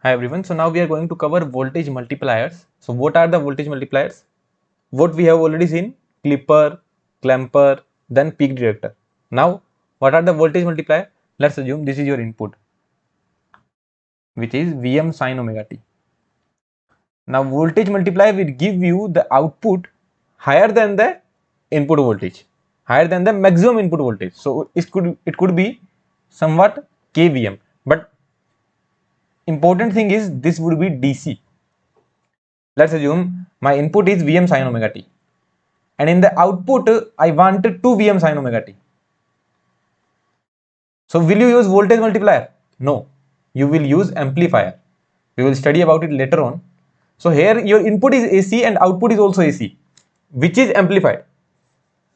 Hi everyone, so now we are going to cover voltage multipliers. So what are the voltage multipliers? What we have already seen, clipper, clamper, then peak detector. Now what are the voltage multiplier? Let's assume this is your input, which is Vm sin omega t. Now voltage multiplier will give you the output higher than the input voltage, higher than the maximum input voltage. So it could be somewhat kVm, but important thing is this would be DC. Let's assume my input is Vm sin omega t, and in the output I want 2 Vm sin omega t. So will you use voltage multiplier? No, you will use amplifier. We will study about it later on. So here your input is AC and output is also AC, which is amplified.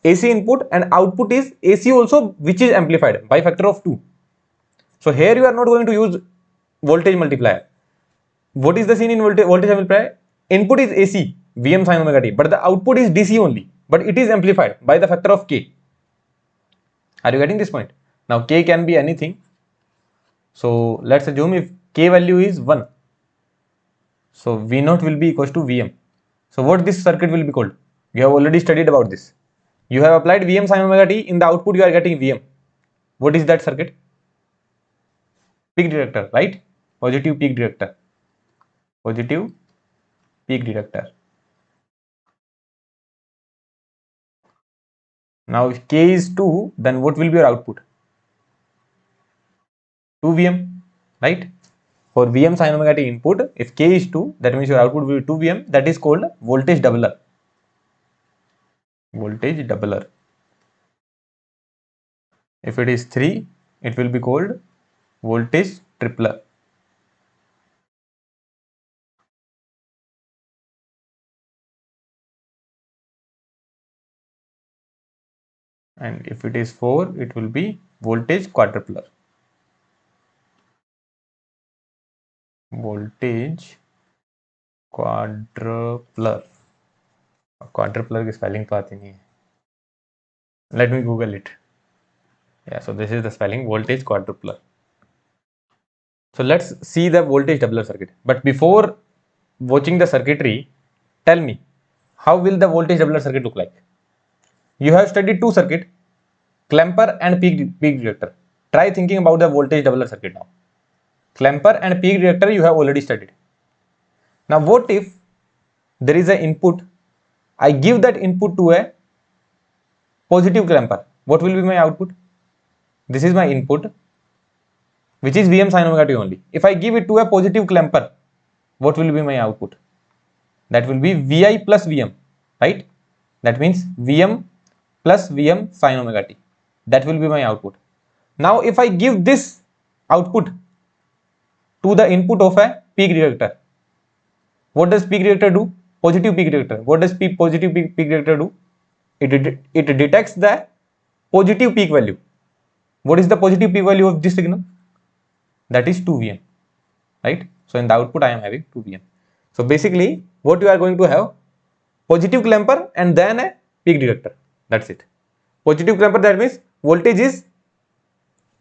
AC input and output is AC also, which is amplified by factor of 2. So here you are not going to use voltage multiplier. What is the scene in voltage amplifier? Input is AC, Vm sin omega t, but the output is DC only, but it is amplified by the factor of K. Are you getting this point? Now K can be anything. So let's assume if K value is 1. So V0 will be equals to Vm. So what this circuit will be called? You have already studied about this. You have applied Vm sin omega t, in the output you are getting Vm. What is that circuit? Peak detector, right? Positive peak detector. Positive peak detector. Now if K is 2, then what will be your output? 2 Vm, right? For Vm sin omega t input, if K is 2, that means your output will be 2 Vm. That is called voltage doubler. Voltage doubler. If it is 3, it will be called voltage tripler. And if it is 4, it will be voltage quadrupler. Voltage quadrupler. Quadrupler की spelling तो आती नहीं है. Let me Google it. Yeah, so this is the spelling, voltage quadrupler. So let's see the voltage doubler circuit. But before watching the circuitry, tell me, how will the voltage doubler circuit look like? You have studied two circuit, clamper and peak detector. Try thinking about the voltage doubler circuit now. Clamper and peak detector you have already studied. Now what if there is an input, I give that input to a positive clamper? What will be my output? This is my input, which is Vm sin omega t only. If I give it to a positive clamper, what will be my output? That will be Vi plus Vm, right? That means Vm plus Vm sin omega t. That will be my output. Now if I give this output to the input of a peak detector, what does peak detector do? Positive peak detector. What does positive peak detector do? It detects the positive peak value. What is the positive peak value of this signal? That is 2 Vm, right? So in the output I am having 2 Vm. So basically what you are going to have, positive clamper and then a peak detector. That's it. Positive clamper, that means voltage is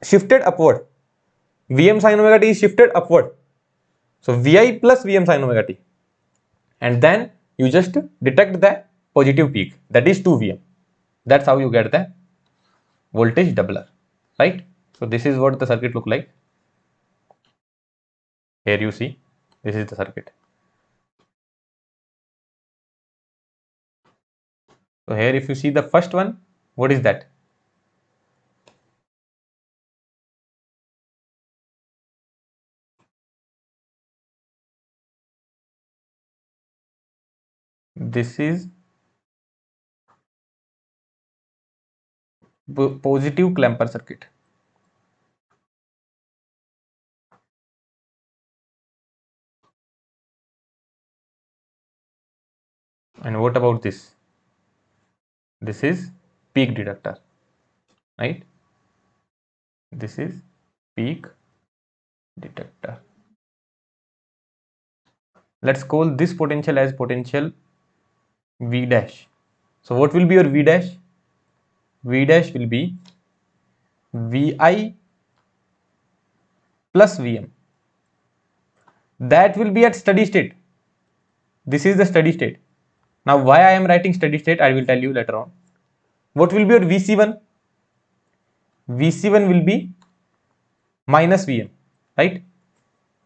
shifted upward. Vm sin omega t is shifted upward. So Vi plus Vm sin omega t. And then you just detect the positive peak, that is 2 Vm. That's how you get the voltage doubler, right? So this is what the circuit look like. Here you see, this is the circuit. So here if you see the first one, what is that? This is positive clamper circuit. And what about this? This is peak detector, right? This is peak detector. Let's call this potential as potential V dash. So what will be your V dash? V dash will be Vi plus Vm. that will be at steady state. This is the steady state. Now why I am writing steady state, I will tell you later on. What will be your VC1? VC1 will be minus Vm, right?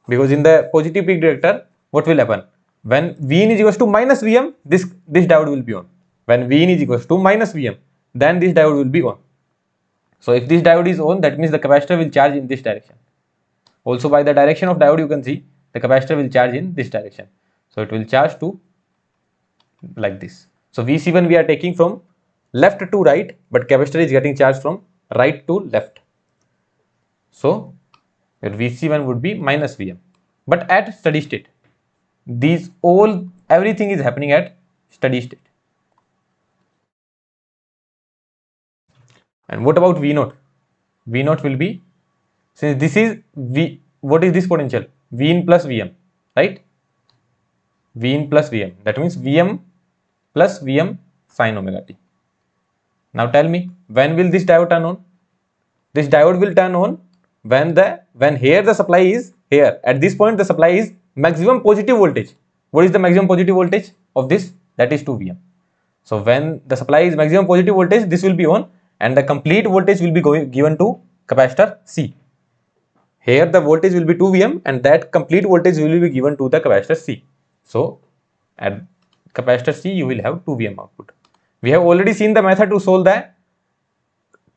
Because in the positive peak detector, what will happen? When Vin is equals to minus Vm, this diode will be on. When Vin is equals to minus Vm, then this diode will be on. So if this diode is on, that means the capacitor will charge in this direction. Also by the direction of diode, you can see the capacitor will charge in this direction. So it will charge to like this. So VC1 we are taking from left to right, but capacitor is getting charged from right to left. So your VC1 would be minus Vm, but at steady state. Everything is happening at steady state. And what about V0? V0 will be, since this is V, what is this potential? V in plus Vm, right? V in plus Vm, that means Vm plus Vm sin omega t. Now tell me, when will this diode turn on? This diode will turn on when here the supply is here. At this point the supply is maximum positive voltage. What is the maximum positive voltage of this? That is 2 Vm. So when the supply is maximum positive voltage, this will be on, and the complete voltage will be given to capacitor C. Here the voltage will be 2 Vm, and that complete voltage will be given to the capacitor C. So at capacitor C you will have 2 Vm output. We have already seen the method to solve the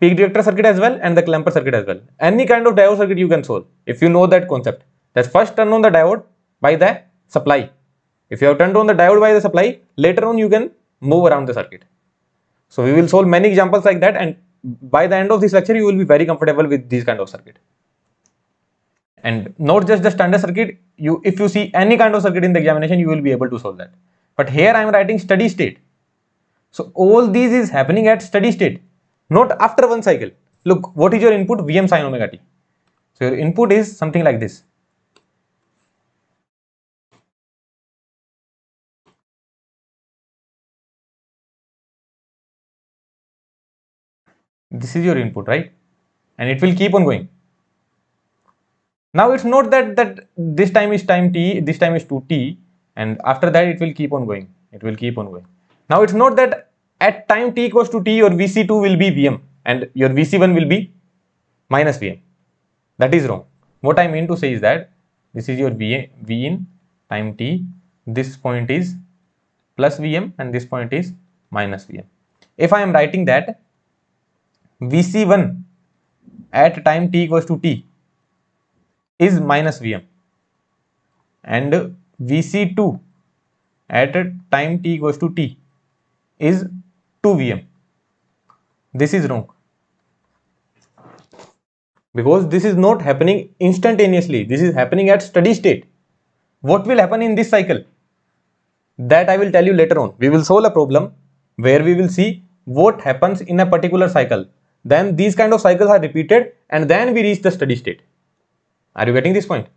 peak detector circuit as well and the clamper circuit as well. Any kind of diode circuit you can solve if you know that concept. That first turn on the diode by the supply. If you have turned on the diode by the supply, later on you can move around the circuit. So we will solve many examples like that, and by the end of this lecture you will be very comfortable with these kind of circuit. And not just the standard circuit, if you see any kind of circuit in the examination, you will be able to solve that. But here I am writing steady state. So all these is happening at steady state, not after one cycle. Look, what is your input? Vm sin omega t. So your input is something like this. This is your input, right? And it will keep on going. Now it's not that this time is time t, this time is 2t, and after that it will keep on going. It will keep on going. Now it's not that at time t equals to t, your Vc2 will be Vm and your Vc1 will be minus Vm. That is wrong. What I mean to say is that this is your V in time t, this point is plus Vm and this point is minus Vm. If I am writing that Vc1 at time t equals to t is minus Vm and Vc2 at time t equals to t is 2 Vm. This is wrong, because this is not happening instantaneously. This is happening at steady state. What will happen in this cycle? That I will tell you later on. We will solve a problem where we will see what happens in a particular cycle. Then these kind of cycles are repeated and then we reach the steady state. Are you getting this point?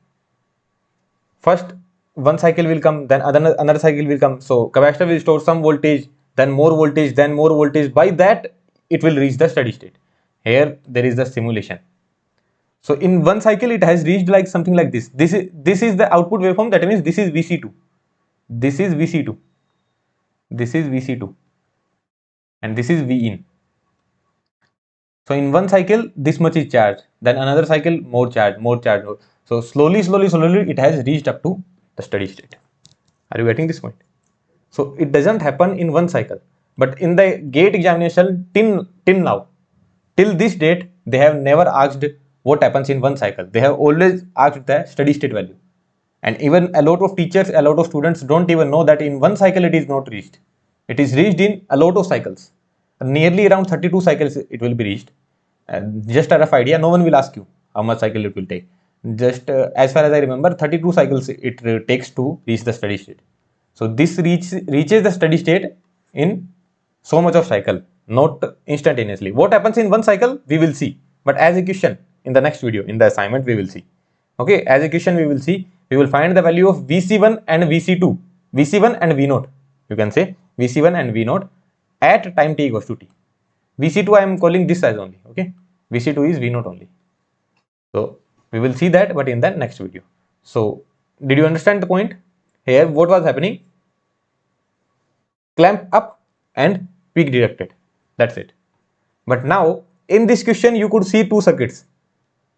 First one cycle will come, then another cycle will come. So capacitor will store some voltage, then more voltage, then more voltage. By that it will reach the steady state. Here there is the simulation. So in one cycle it has reached like something like this. This is the output waveform. That means this is Vc2. This is Vc2. This is Vc2. And this is Vin. So in one cycle this much is charged. Then another cycle more charge, more charge. So slowly it has reached up to the steady state. Are you getting this point? So it doesn't happen in one cycle. But in the gate examination till now, till this date, they have never asked what happens in one cycle. They have always asked the steady state value. And even a lot of teachers, a lot of students don't even know that in one cycle it is not reached. It is reached in a lot of cycles. Nearly around 32 cycles it will be reached. Just a rough idea, no one will ask you how much cycle it will take. Just as far as I remember, 32 cycles it takes to reach the steady state. So this reaches the steady state in so much of cycle, not instantaneously. What happens in one cycle we will see, but as a question in the next video, in the assignment we will see. Okay, as a question we will see, we will find the value of Vc1 and Vc2, Vc1 and V0. You can say Vc1 and V0 at time t equals to t. Vc2 I am calling this as only. Okay, Vc2 is V0 only. So we will see that, but in the next video. So did you understand the point? Here what was happening? Clamp up and peak detected. That's it. But now in this question you could see two circuits,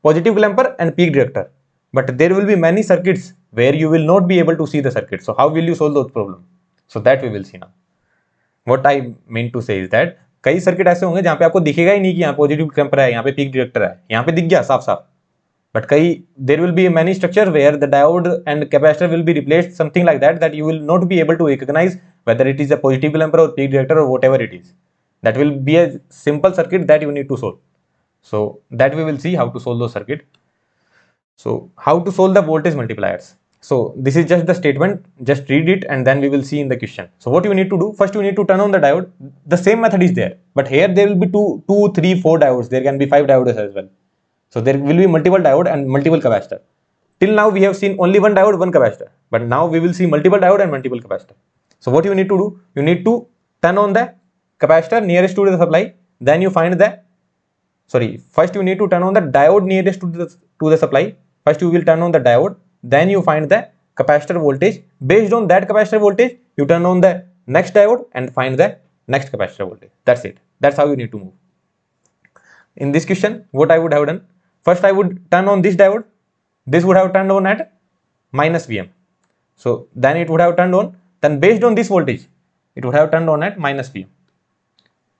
positive clamper and peak detector. But there will be many circuits where you will not be able to see the circuit. So how will you solve those problems? So that we will see now. What I mean to say is that कई circuit ऐसे होंगे जहां पे आपको दिखेगा ही नहीं कि यहाँ पॉजिटिव क्लैंपर है, यहाँ पे पीक डिटेक्टर है, यहाँ पे दिख गया साफ साफ. But कई there will be many structure where the diode and capacitor will be replaced something like that you will not be able to recognize whether it is a positive clamper or peak detector or whatever it is. That will be a simple circuit that you need to solve. So that we will see how to solve those circuit. So how to solve the voltage multipliers. So this is just the statement, just read it and then we will see in the question. So what you need to do, first you need to turn on the diode. The same method is there, but here there will be two, three, four diodes. There can be 5 diodes as well. So there will be multiple diode and multiple capacitor. Till now we have seen only one diode, one capacitor, but now we will see multiple diode and multiple capacitor. So what you need to do, you need to turn on the capacitor nearest to the supply, then you find the, first you need to turn on the diode nearest to the supply. First you will turn on the diode, then you find the capacitor voltage. Based on that capacitor voltage, you turn on the next diode and find the next capacitor voltage. That's it. That's how you need to move. In this question, what I would have done, first I would turn on this diode. This would have turned on at minus Vm. So then it would have turned on. Then based on this voltage, it would have turned on at minus Vm.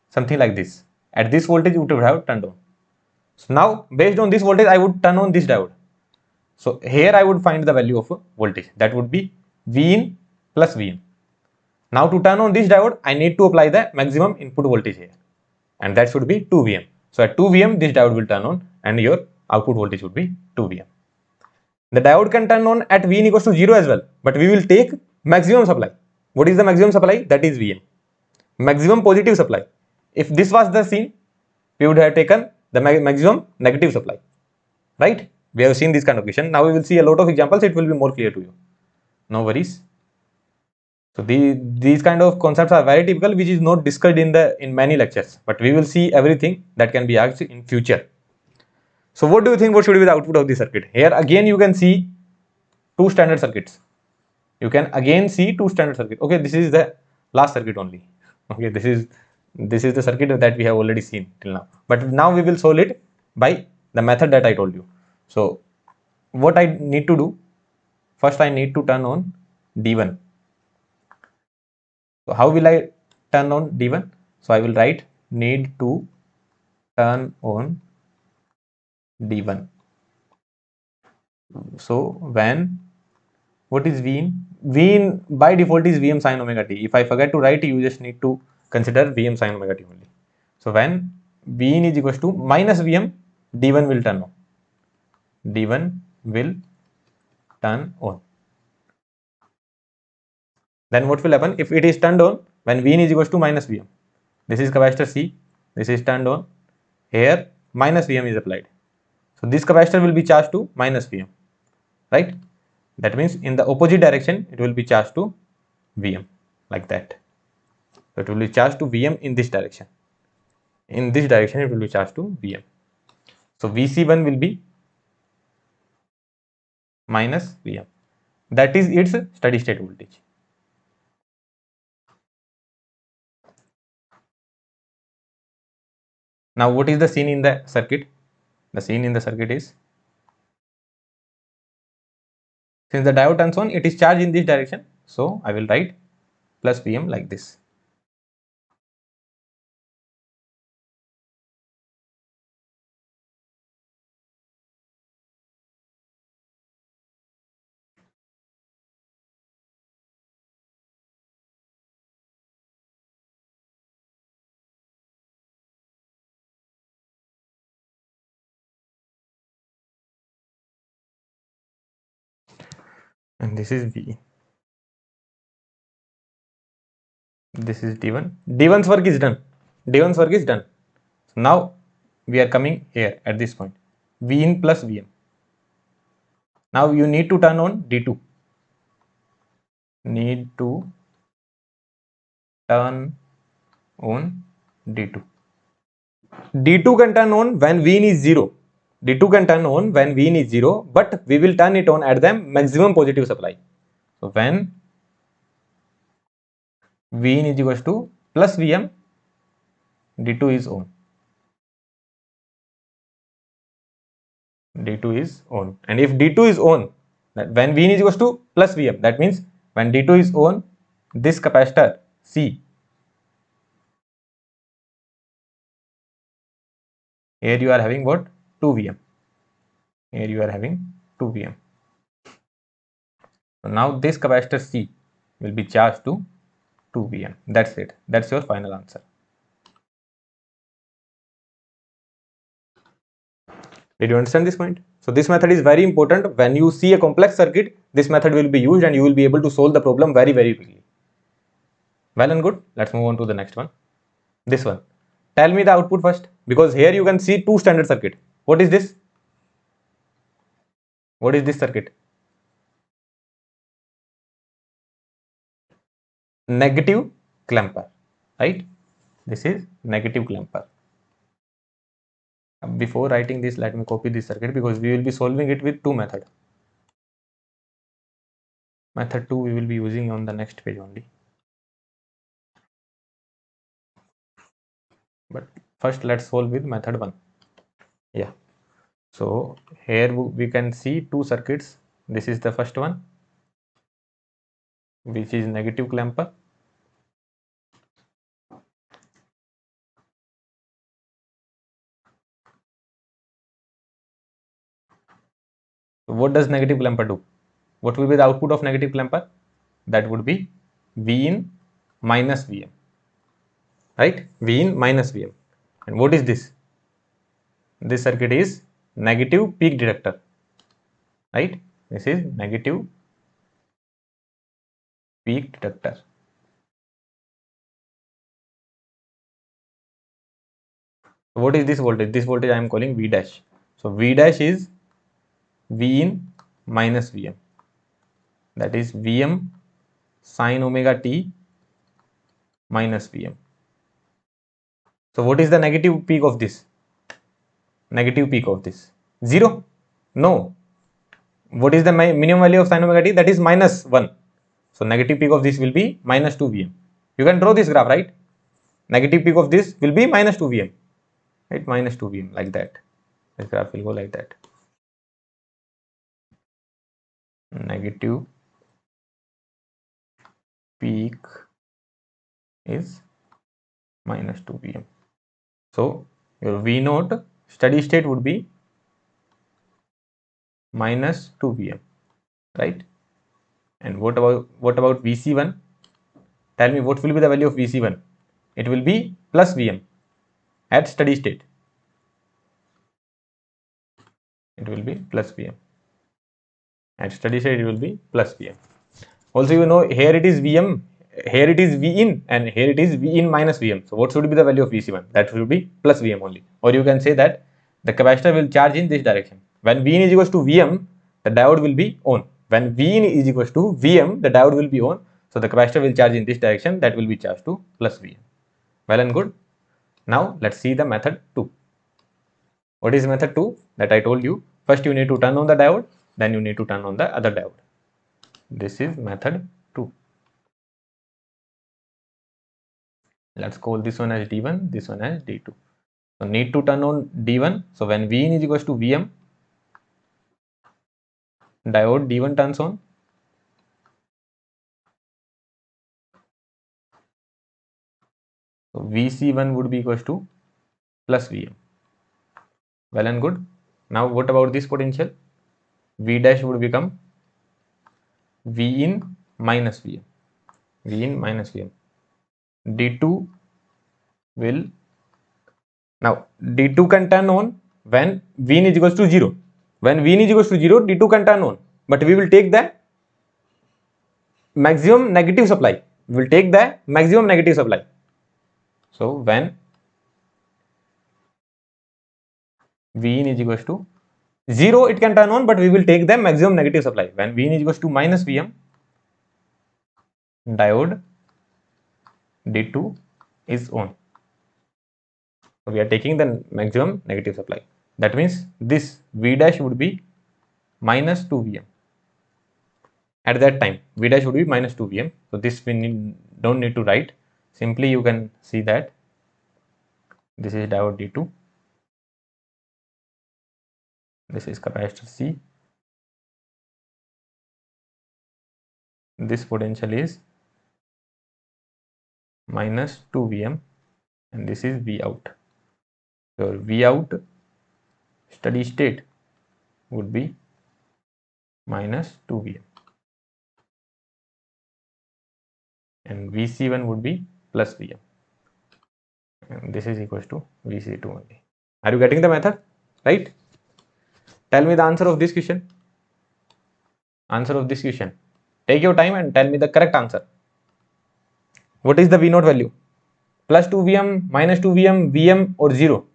Something like this. At this voltage, it would have turned on. So now based on this voltage, I would turn on this diode. So here I would find the value of voltage. That would be V in plus Vm. Now to turn on this diode, I need to apply the maximum input voltage here. And that should be 2 Vm. So at 2 Vm, this diode will turn on and your output voltage would be 2 Vm. The diode can turn on at Vin equals to 0 as well, but we will take maximum supply. What is the maximum supply? That is Vm. Maximum positive supply. If this was the scene, we would have taken the maximum negative supply. Right? We have seen this kind of question. Now we will see a lot of examples. It will be more clear to you. No worries. So these kind of concepts are very typical, which is not discussed in many lectures. But we will see everything that can be asked in future. So what do you think? What should be the output of the circuit? Here again you can see two standard circuits. You can again see two standard circuits. Okay, this is the last circuit only. Okay, this is the circuit that we have already seen till now. But now we will solve it by the method that I told you. So what I need to do, first I need to turn on D1. So how will I turn on D1? So I will write need to turn on D1. So when, what is V in? V in by default is Vm sin omega t. If I forget to write, you just need to consider Vm sin omega t only. So when V in is equals to minus Vm, D1 will turn on. D1 will turn on. Then what will happen? If it is turned on, when V in is equals to minus Vm, this is capacitor C, this is turned on, here minus Vm is applied. So this capacitor will be charged to minus Vm, right? That means in the opposite direction, it will be charged to Vm, like that. So it will be charged to Vm in this direction. In this direction, it will be charged to Vm. So Vc1 will be minus Vm. That is its steady state voltage. Now what is the scene in the circuit? The scene in the circuit is, since the diode turns on, it is charged in this direction. So I will write plus Vm like this. And this is V. This is D1. D1's work is done. D1's work is done. So now we are coming here at this point. V in plus Vm. Now you need to turn on D2. Need to turn on D2. D2 can turn on when V in is 0. D2 can turn on when Vin is 0, but we will turn it on at the maximum positive supply. So when Vin is equals to plus Vm, D2 is on. D2 is on. And if D2 is on, when Vin is equals to plus Vm, that means when D2 is on, this capacitor C, here you are having what? 2 Vm. Here you are having 2 Vm. So now this capacitor C will be charged to 2 Vm. That's it. That's your final answer. Did you understand this point? So this method is very important. When you see a complex circuit, this method will be used and you will be able to solve the problem very, very quickly. Well and good. Let's move on to the next one. This one. Tell me the output first, because here you can see two standard circuit. What is this? What is this circuit? Negative clamper, right? This is negative clamper. Before writing this, let me copy this circuit because we will be solving it with two methods. Method 2 we will be using on the next page only. But first let's solve with method 1. Yeah. So here we can see two circuits. This is the first one, which is negative clamper. So what does negative clamper do? What will be the output of negative clamper? That would be V in minus Vm, right? V in minus Vm. And what is this? This circuit is negative peak detector, right? This is negative peak detector. What is this voltage? This voltage I am calling V dash. So V dash is V in minus Vm. That is Vm sine omega t minus Vm. So what is the negative peak of this? Negative peak of this? 0? No. What is the minimum value of sine omega t? That is minus 1. So negative peak of this will be minus 2 Vm. You can draw this graph, right? Negative peak of this will be minus 2 Vm. Right? Minus 2 Vm, like that. This graph will go like that. Negative peak is minus 2 Vm. So your V naught steady state would be minus 2 Vm, right? And what about Vc1? Tell me what will be the value of Vc1? It will be plus Vm at steady state. It will be plus Vm. At steady state it will be plus Vm. Also, you know, here it is Vm, here it is V in, and here it is V in minus Vm. So what should be the value of Vc1? That should be plus Vm only. Or you can say that the capacitor will charge in this direction. When V in is equals to Vm, the diode will be on. When V in is equals to Vm, the diode will be on. So the capacitor will charge in this direction, that will be charged to plus Vm. Well and good. Now let's see the method 2. What is method 2? That I told you. First you need to turn on the diode, then you need to turn on the other diode. This is method 2. Let's call this one as D1, this one as D2. So need to turn on D1. So when Vin is equals to Vm, diode D1 turns on. So Vc1 would be equals to plus Vm. Well and good. Now what about this potential? V dash would become V in minus Vm. V in minus Vm. D2 will, now D2 can turn on when Vin is equals to 0. When Vin is equals to 0, D2 can turn on. But we will take the maximum negative supply. We will take the maximum negative supply. So when Vin is equals to 0, it can turn on, but we will take the maximum negative supply. When Vin is equals to minus Vm, diode D2 is on. So we are taking the maximum negative supply. That means this V dash would be minus 2 Vm. At that time, V dash would be minus 2 Vm. So this we don't need to write. Simply you can see that this is diode D2. This is capacitor C. This potential is minus 2 Vm and this is V out. So V out steady state would be minus 2 Vm and Vc1 would be plus Vm and this is equals to Vc2 only. Are you getting the method? Right? Tell me the answer of this question. Answer of this question. Take your time and tell me the correct answer. What is the V0 value? Plus 2 Vm, minus 2 Vm, Vm or 0?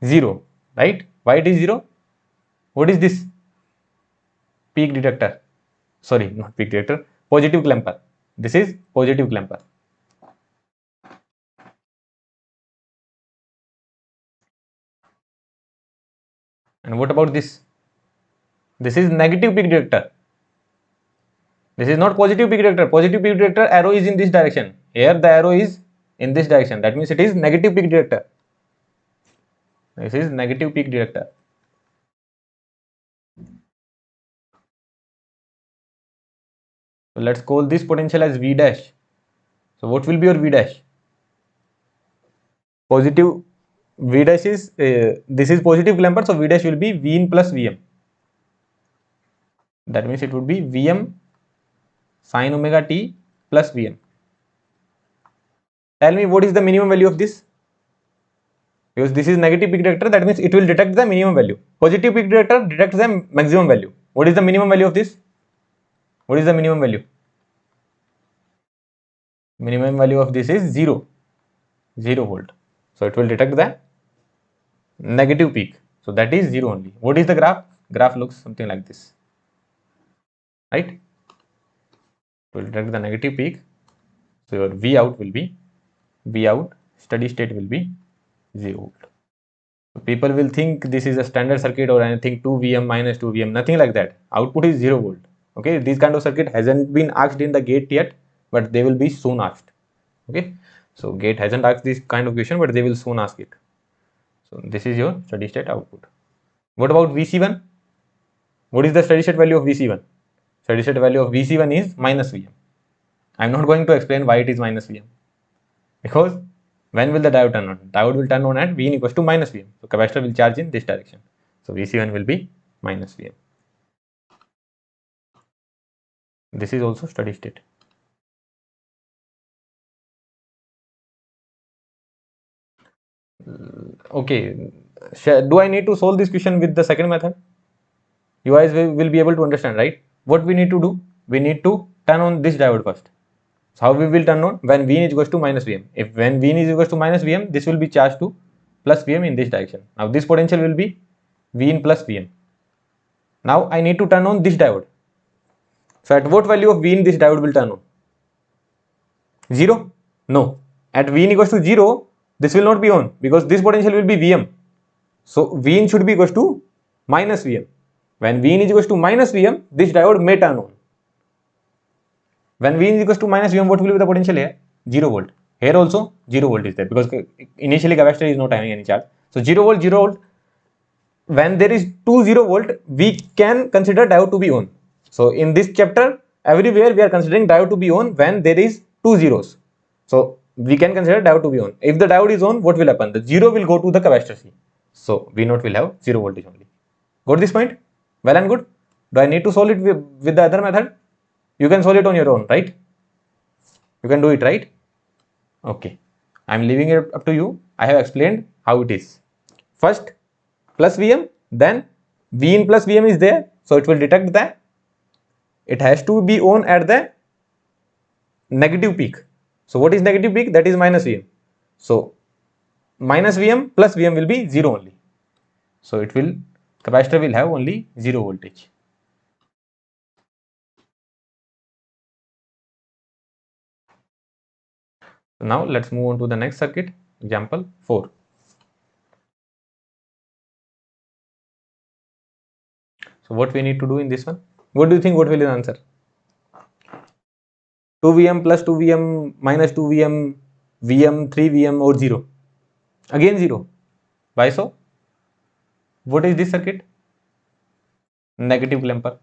0, right? Why it is 0? What is this? Peak detector. Sorry, not peak detector. Positive clamper. This is positive clamper. And what about this? This is negative peak detector. This is not positive peak detector. Positive peak detector arrow is in this direction. Here the arrow is in this direction. That means it is negative peak detector. This is negative peak detector. So let's call this potential as V dash. So what will be your V dash? Positive V dash is this is positive clamper, so V dash will be V in plus Vm. That means it would be Vm sin omega t plus Vm. Tell me what is the minimum value of this? Because this is negative peak detector, that means it will detect the minimum value. Positive peak detector detects the maximum value. What is the minimum value of this? What is the minimum value? Minimum value of this is 0 volt. So it will detect the negative peak. So that is 0 only. What is the graph? Graph looks something like this, right? It will detect the negative peak. So your V out will be V out steady state will be 0 volt. So people will think this is a standard circuit or anything 2 Vm minus 2 Vm, nothing like that. Output is 0 volt. Okay, this kind of circuit hasn't been asked in the gate yet, but they will be soon asked. Okay, so gate hasn't asked this kind of question, but they will soon ask it. So this is your steady state output. What about Vc1? What is the steady state value of Vc1? Steady state value of Vc1 is minus Vm. I'm not going to explain why it is minus Vm, because when will the diode turn on? Diode will turn on at Vin equals to minus Vm. So capacitor will charge in this direction. So Vc1 will be minus Vm. This is also steady state. Okay, do I need to solve this question with the second method? You guys will be able to understand, right? What we need to do? We need to turn on this diode first. So how we will turn on? When Vin is equals to minus Vm. If when Vin is equals to minus Vm, this will be charged to plus Vm in this direction. Now this potential will be Vin plus Vm. Now I need to turn on this diode. So at what value of Vin this diode will turn on? 0? No. At Vin equals to 0, this will not be on because this potential will be Vm. So Vin should be equals to minus Vm. When Vin is equals to minus Vm, this diode may turn on. When Vin is equals to minus Vm, what will be the potential here? 0 volt. Here also 0 volt is there because initially capacitor is not having any charge. So 0 volt, 0 volt. When there is 0 volt, we can consider diode to be on. So in this chapter, everywhere we are considering diode to be on when there is 2 zeros. So we can consider diode to be on. If the diode is on, what will happen? The 0 will go to the capacitor C. So V0 will have 0 voltage only. Got this point? Well and good. Do I need to solve it with the other method? You can solve it on your own, right? You can do it, right? Okay. I'm leaving it up to you. I have explained how it is. First, plus Vm, then V in plus Vm is there. So it will detect that it has to be on at the negative peak. So what is negative peak? That is minus Vm. So minus Vm plus Vm will be 0 only. So it will, capacitor will have only 0 voltage. So now let's move on to the next circuit, example 4. So what we need to do in this one? What do you think? What will be the answer? 2 Vm plus 2 Vm minus 2 Vm, Vm 3 Vm or 0? Again 0. Why so? What is this circuit? Negative clamper.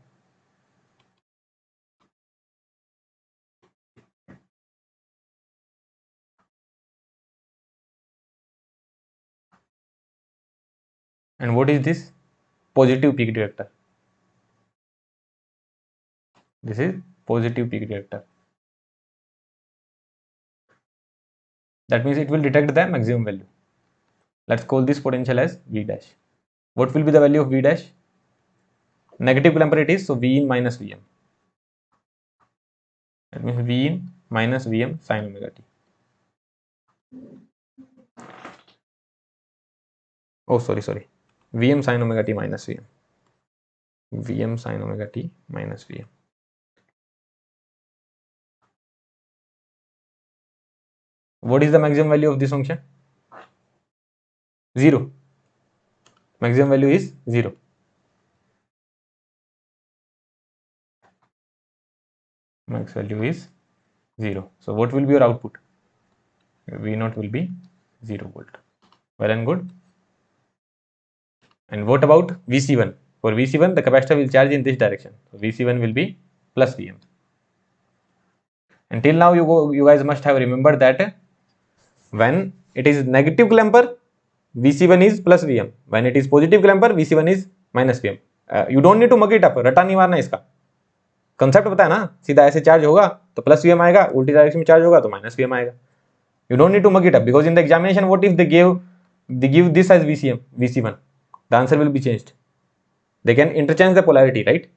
And what is this? Positive peak detector. This is positive peak detector. That means it will detect the maximum value. Let's call this potential as V dash. What will be the value of V dash? Negative clamper it is, so V in minus Vm. That means V in minus Vm sin omega t. Oh, sorry. Vm sin omega t minus Vm. Vm sin omega t minus Vm. What is the maximum value of this function? 0. Maximum value is 0. Max value is 0. So what will be your output? V0 will be 0 volt. Well and good. And what about Vc1? For Vc1, the capacitor will charge in this direction. So Vc1 will be plus Vm. Until now, you guys must have remembered that when it is negative clamper, Vc1 is plus Vm. When it is positive clamper, Vc1 is minus Vm. You don't need to mug it up. रटा नहीं मारना इसका. Concept पता है ना? सीधा ऐसे charge होगा तो प्लस Vm आएगा, उल्टी डायरेक्शन में चार्ज होगा तो माइनस Vm आएगा. You don't need to mug it up because in the examination, what if they give this as Vc1? The answer will be changed. They can interchange the polarity, right?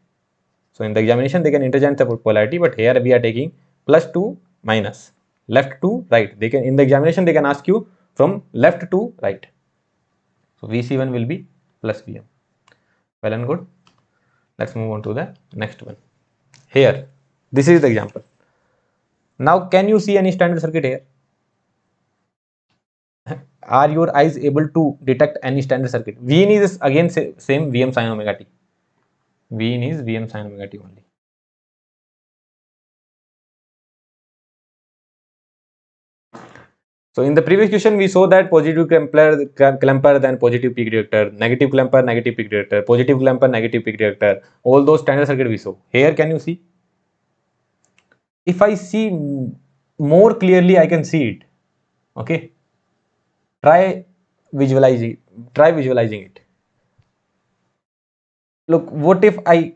So in the examination, they can interchange the polarity, but here we are taking plus to minus, left to right. They can, in the examination, they can ask you from left to right. So Vc1 will be plus Vm. Well and good. Let's move on to the next one. Here, this is the example. Now, can you see any standard circuit here? Are your eyes able to detect any standard circuit? Vin is again same Vm sin omega t. Vin is Vm sin omega t only. So in the previous question, we saw that positive clamper, then positive peak detector, negative clamper, negative peak detector, positive clamper, negative peak detector. All those standard circuit we saw. Here, can you see? If I see more clearly, I can see it. Okay. Try visualizing it. Look, what if I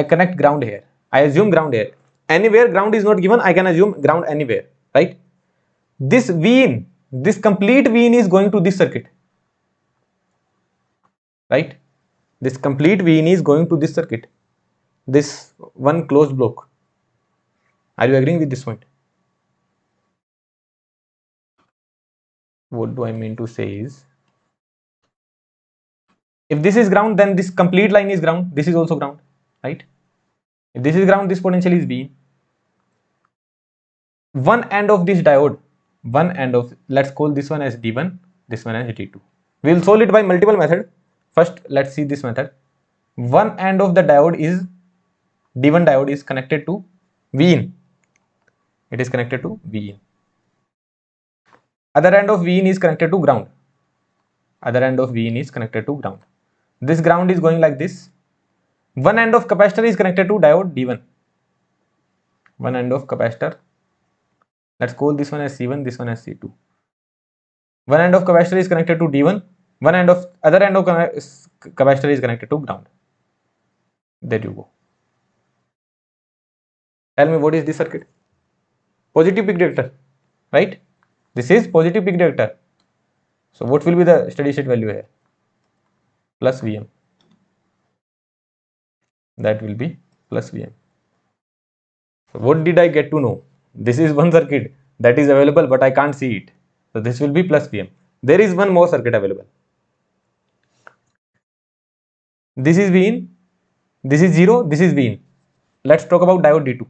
connect ground here? I assume ground here. Anywhere ground is not given, I can assume ground anywhere, right? This Vin, this complete Vin is going to this circuit, right? This complete Vin is going to this circuit, this one closed block. Are you agreeing with this point? What do I mean to say is, if this is ground, then this complete line is ground. This is also ground, right? If this is ground, this potential is V. One end of this diode, let's call this one as D1, this one as D2. We will solve it by multiple method. First, let's see this method. One end of the diode is D1 diode is connected to V in. It is connected to V in. Other end of V in is connected to ground. This ground is going like this. One end of capacitor is connected to diode D1. One end of capacitor. Let's call this one as C1, this one as C2. One end of capacitor is connected to D1. Other end of capacitor is connected to ground. There you go. Tell me, what is this circuit? Positive peak detector, right? This is positive peak detector. So what will be the steady state value here? Plus Vm. That will be plus Vm. So what did I get to know? This is one circuit that is available, but I can't see it. So this will be plus Vm. There is one more circuit available. This is Vin. This is 0. This is Vin. Let's talk about diode D2.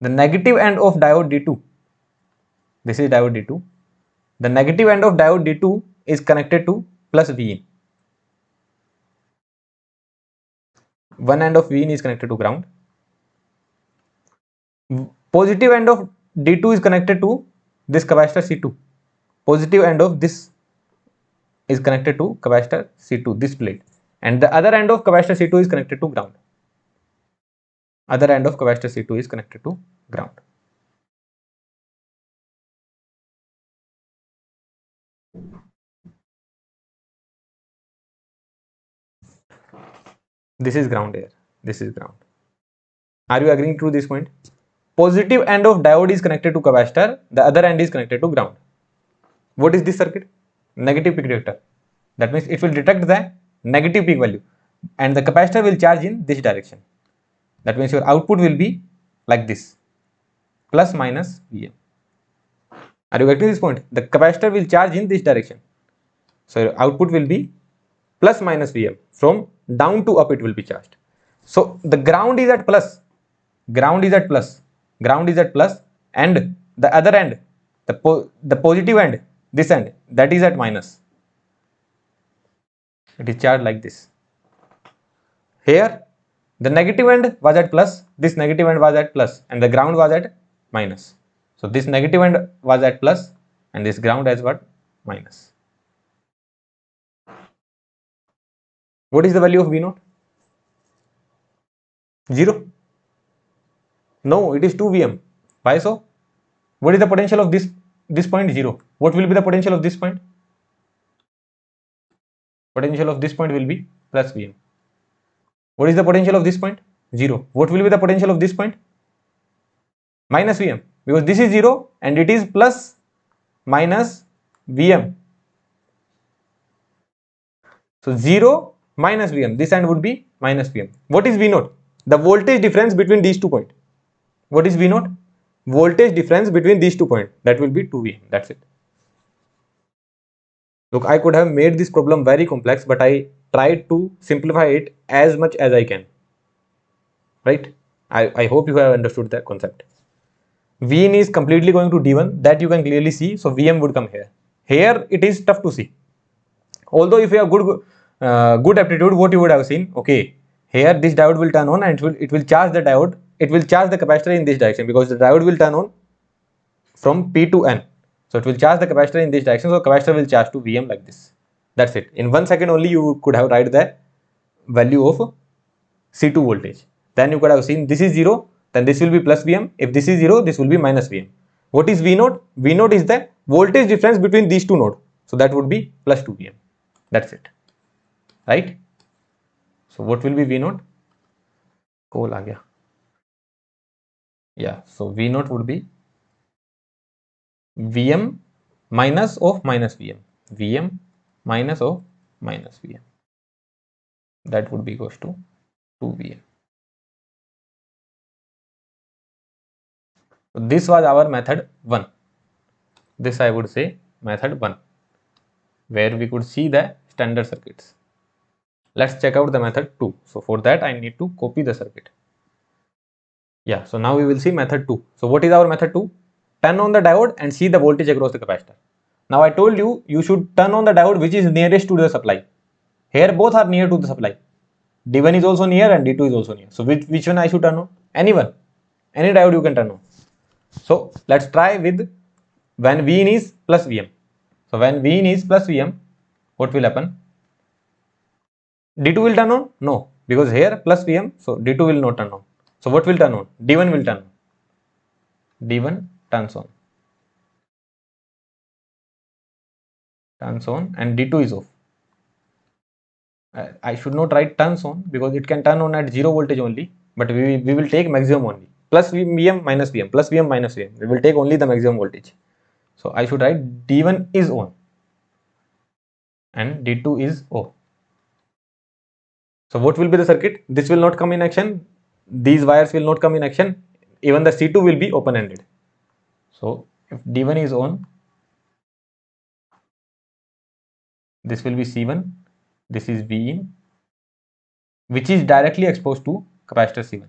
The negative end of diode D2. This is diode D2. The negative end of diode D2 is connected to plus Vin. one end of V in is connected to ground. Positive end of D2 is connected to this capacitor C2. Positive end of this is connected to capacitor C2, this plate, and the other end of capacitor C2 is connected to ground. Other end of capacitor C2 is connected to ground. This is ground here. This is ground. Are you agreeing to this point? Positive end of diode is connected to capacitor, the other end is connected to ground. What is this circuit? Negative peak detector. That means it will detect the negative peak value and the capacitor will charge in this direction. That means your output will be like this, plus minus Vm. Are you getting this point? The capacitor will charge in this direction. So your output will be plus minus Vm. From down to up it will be charged. So the ground is at plus, ground is at plus, ground is at plus, and the other end, the positive end, this end, that is at minus. It is charged like this. Here the negative end was at plus, this negative end was at plus, and the ground was at minus. So this negative end was at plus and this ground as what? Minus. What is the value of V0? 0. No, it is 2 Vm. Why so? What is the potential of this point? 0. What will be the potential of this point? Potential of this point will be plus Vm. What is the potential of this point? 0. What will be the potential of this point? Minus Vm, because this is 0 and it is plus minus Vm. So 0 minus Vm, this end would be minus Vm. What is V0? The voltage difference between these 2 points. What is V0? Voltage difference between these 2 points. That will be 2 Vm. That's it. Look, I could have made this problem very complex, but I tried to simplify it as much as I can. Right? I hope you have understood that concept. Vin is completely going to D1, that you can clearly see. So Vm would come here. Here it is tough to see. Although if you have good aptitude, what you would have seen, okay, here this diode will turn on and it will charge the diode. It will charge the capacitor in this direction because the diode will turn on from P to N. So it will charge the capacitor in this direction. So capacitor will charge to Vm like this. That's it. In 1 second only you could have write the value of C2 voltage. Then you could have seen this is 0, then this will be plus Vm. If this is 0, this will be minus Vm. What is V0? V0 is the voltage difference between these two nodes. So that would be plus 2 Vm. That's it. Right? So what will be V0? Coal aa gaya. Yeah, so V0 would be Vm minus of minus Vm. Vm minus of minus Vm. That would be equals to 2 Vm. So this was our method 1. This I would say method 1, where we could see the standard circuits. Let's check out the method 2. So for that I need to copy the circuit. Yeah, so now we will see method 2. So what is our method 2? Turn on the diode and see the voltage across the capacitor. Now I told you, you should turn on the diode which is nearest to the supply. Here both are near to the supply. D1 is also near and D2 is also near. So which one I should turn on? Any one. Any diode you can turn on. So let's try with when Vin is plus Vm. So when Vin is plus Vm, what will happen? D2 will turn on? No, because here plus Vm, so D2 will not turn on. So what will turn on? D1 will turn on. D1 turns on. Turns on and D2 is off. I should not write turns on because it can turn on at 0 voltage only, but we will take maximum only. Plus Vm minus Vm, plus Vm minus Vm. We will take only the maximum voltage. So I should write D1 is on and D2 is off. So what will be the circuit? This will not come in action. These wires will not come in action. Even the C2 will be open-ended. So if D1 is on, this will be C1. This is V in, which is directly exposed to capacitor C1.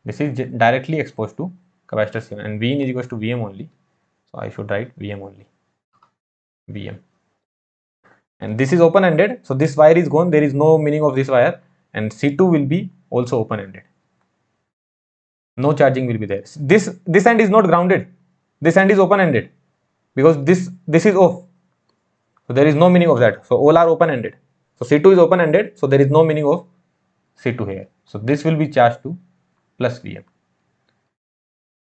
This is directly exposed to capacitor C1 and V in is equals to Vm only. So I should write Vm only. Vm. And this is open-ended. So this wire is gone. There is no meaning of this wire. and C2 will be also open-ended. No charging will be there. This end is not grounded. This end is open-ended because this is off. So there is no meaning of that. So all are open-ended. So C2 is open-ended. So there is no meaning of C2 here. So this will be charged to plus Vm.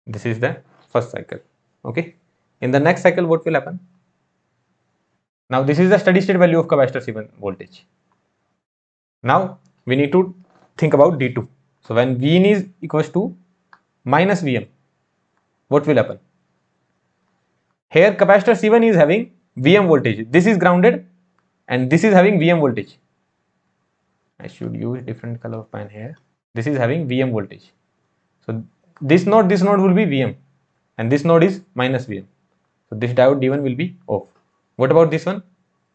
This is the first cycle. Okay. In the next cycle, what will happen? Now this is the steady state value of capacitor C1 voltage. Now we need to think about D2. So when Vin is equals to minus Vm, what will happen? Here capacitor C1 is having Vm voltage. This is grounded and this is having Vm voltage. I should use different color of pen here. This is having Vm voltage. So this node will be Vm and this node is minus Vm. So this diode D1 will be off. What about this one?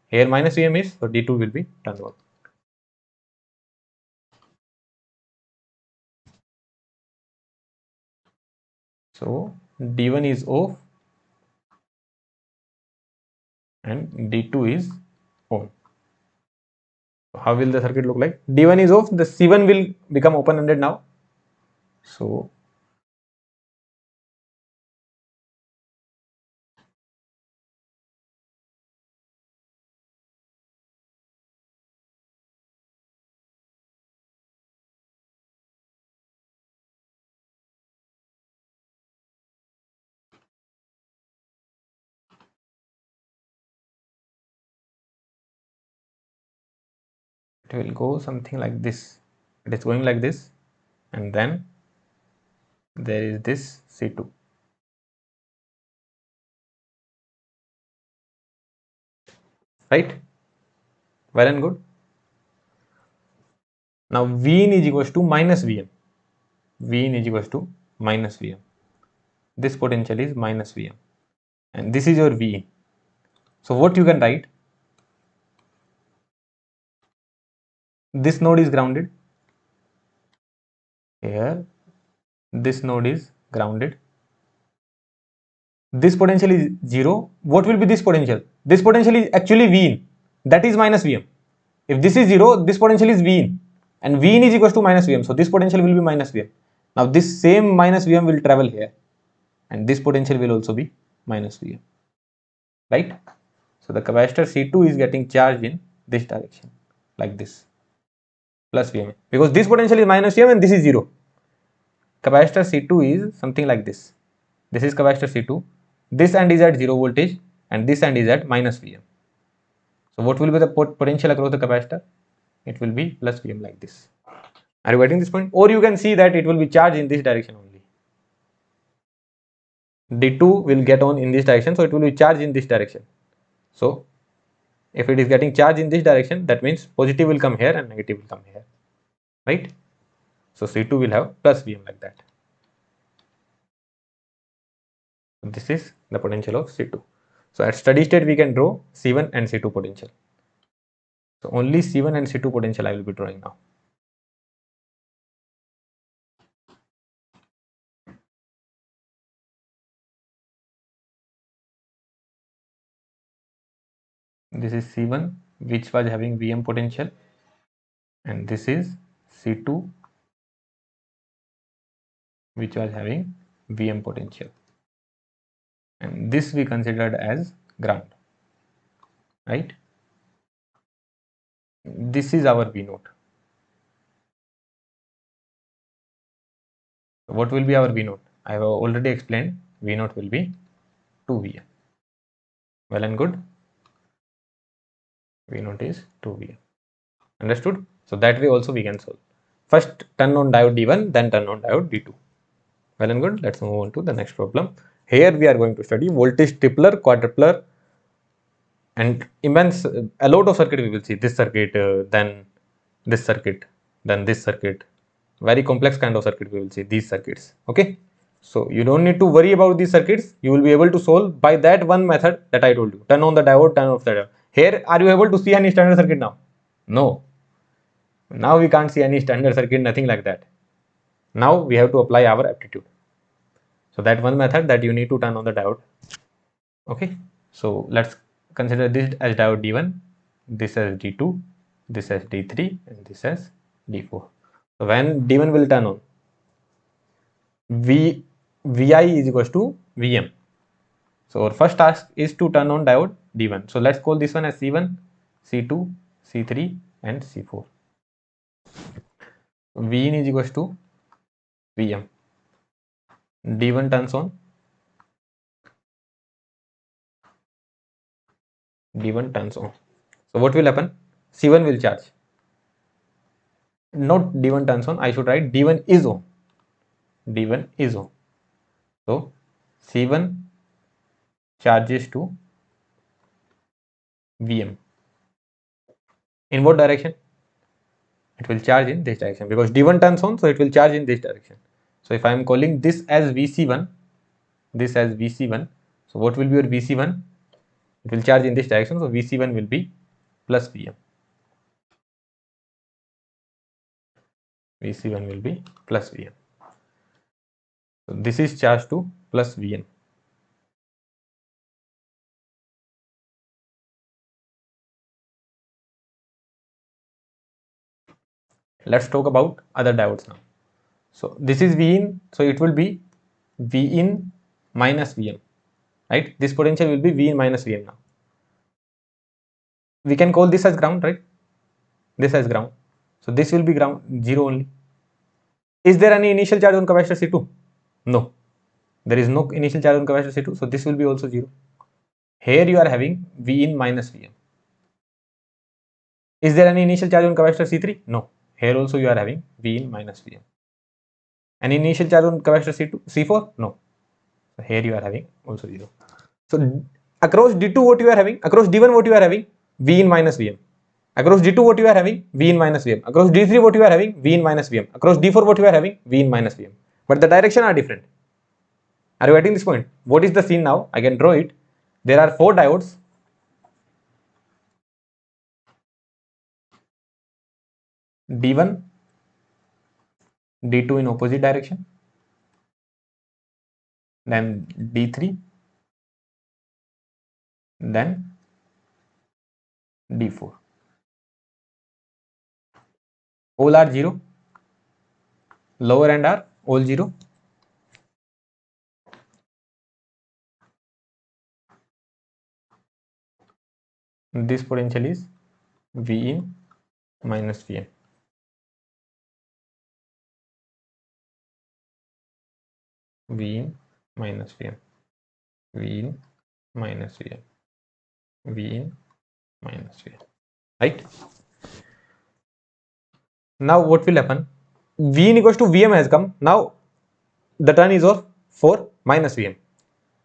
Here minus Vm is, so D2 will be turned on. So D1 is off and D2 is on. How will the circuit look like? D1 is off, the C1 will become open-ended now. So it will go something like this. It is going like this, and then there is this C2. Right? Well and good. Now Vin is equals to minus Vm. Vin is equals to minus Vm. This potential is minus Vm. And this is your Vin. So what you can write? This node is grounded. Here, this node is grounded. This potential is 0. What will be this potential? This potential is actually Vin. That is minus Vm. If this is 0, this potential is Vin. And Vin is equals to minus Vm. So this potential will be minus Vm. Now this same minus Vm will travel here. And this potential will also be minus Vm. Right? So the capacitor C2 is getting charged in this direction. Like this. Plus Vm. Because this potential is minus Vm and this is 0. Capacitor C2 is something like this. This is capacitor C2. This end is at 0 voltage and this end is at minus Vm. So what will be the potential across the capacitor? It will be plus Vm like this. Are you getting this point? Or you can see that it will be charged in this direction only. D2 will get on in this direction, so it will be charged in this direction. So if it is getting charged in this direction, that means positive will come here and negative will come here. Right? So C2 will have plus Vm like that. This is the potential of C2. So at steady state we can draw C1 and C2 potential. So only C1 and C2 potential I will be drawing now. This is C1 which was having Vm potential and this is C2 which was having Vm potential, and this we considered as ground. Right? This is our V node. What will be our V node? I have already explained. V node will be 2Vm. Well and good. V node is 2Vm. Understood? So that way also we can solve. First turn on diode D1, then turn on diode D2. Well and good. Let's move on to the next problem. Here we are going to study voltage tripler, quadrupler, and immense a lot of circuit we will see. This circuit, then this circuit, then this circuit. Very complex kind of circuit we will see, these circuits. Okay. So you don't need to worry about these circuits. You will be able to solve by that one method that I told you. Turn on the diode, turn off the diode. Here, are you able to see any standard circuit now? No. Now we can't see any standard circuit, nothing like that. Now we have to apply our aptitude. So that one method that you need to turn on the diode. Okay. So let's consider this as diode D1, this as D2, this as D3, and this as D4. So when D1 will turn on, VI is equals to VM. So our first task is to turn on diode D1. So let's call this one as C1, C2, C3 and C4. Vin is equals to VM. D1 turns on, D1 turns on. So what will happen? C1 will charge. Not D1 turns on, I should write D1 is on. D1 is on. So C1 charges to VM. In what direction? It will charge in this direction because D1 turns on, so it will charge in this direction. So if I am calling this as VC1, this as VC1, so what will be your VC1? It will charge in this direction, so VC1 will be plus VM. VC1 will be plus VM. So this is charged to plus VM. Let's talk about other diodes now. So this is Vin, so it will be Vin minus VM, right? This potential will be Vin minus VM now. We can call this as ground, right? This as ground. So this will be ground 0 only. Is there any initial charge on capacitor C2? No. There is no initial charge on capacitor C2, so this will be also 0. Here you are having Vin minus VM. Is there any initial charge on capacitor C3? No. Here also you are having Vin minus VM. Any initial charge on capacitor C2, C4? No. So here you are having also 0. So across D2 what you are having? Across D1 what you are having? Vin minus VM. Across D2 what you are having? Vin minus VM. Across D3 what you are having? Vin minus VM. Across D4 what you are having? Vin minus VM. But the direction are different. Are you getting this point? What is the scene now? I can draw it. There are 4 diodes. D1, D2 in opposite direction, then D3, then D4. All are 0. Lower end are all 0. This potential is Vin minus VM. Vin minus VM. Vin minus VM. Vin minus VM. Right? Now what will happen? Vin equals to VM has come. Now the turn is of for minus VM.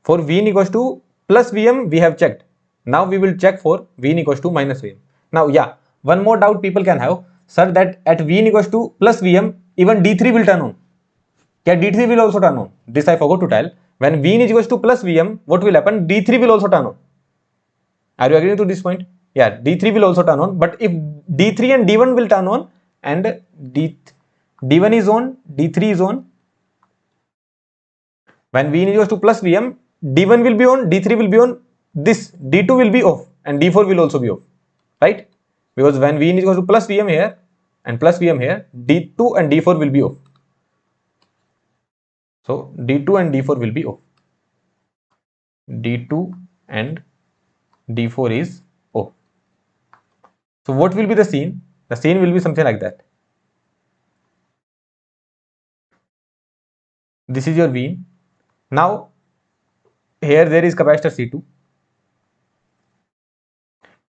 For Vin equals to plus VM we have checked. Now we will check for Vin equals to minus VM. Now yeah, one more doubt people can have, sir, that at Vin equals to plus VM even D3 will turn on. Yeah, D3 will also turn on. This I forgot to tell. When Vin is equals to plus VM, what will happen? D3 will also turn on. Are you agreeing to this point? Yeah, D3 will also turn on. But if D3 and D1 will turn on and D1 is on, D3 is on. When Vin is equals to plus VM, D1 will be on, D3 will be on, this D2 will be off and D4 will also be off, right? Because when Vin is equals to plus VM here and plus VM here, D2 and D4 will be off. So D2 and D4 will be off. D2 and D4 is off. So what will be the scene? The scene will be something like that. This is your Vin. Now here there is capacitor C2.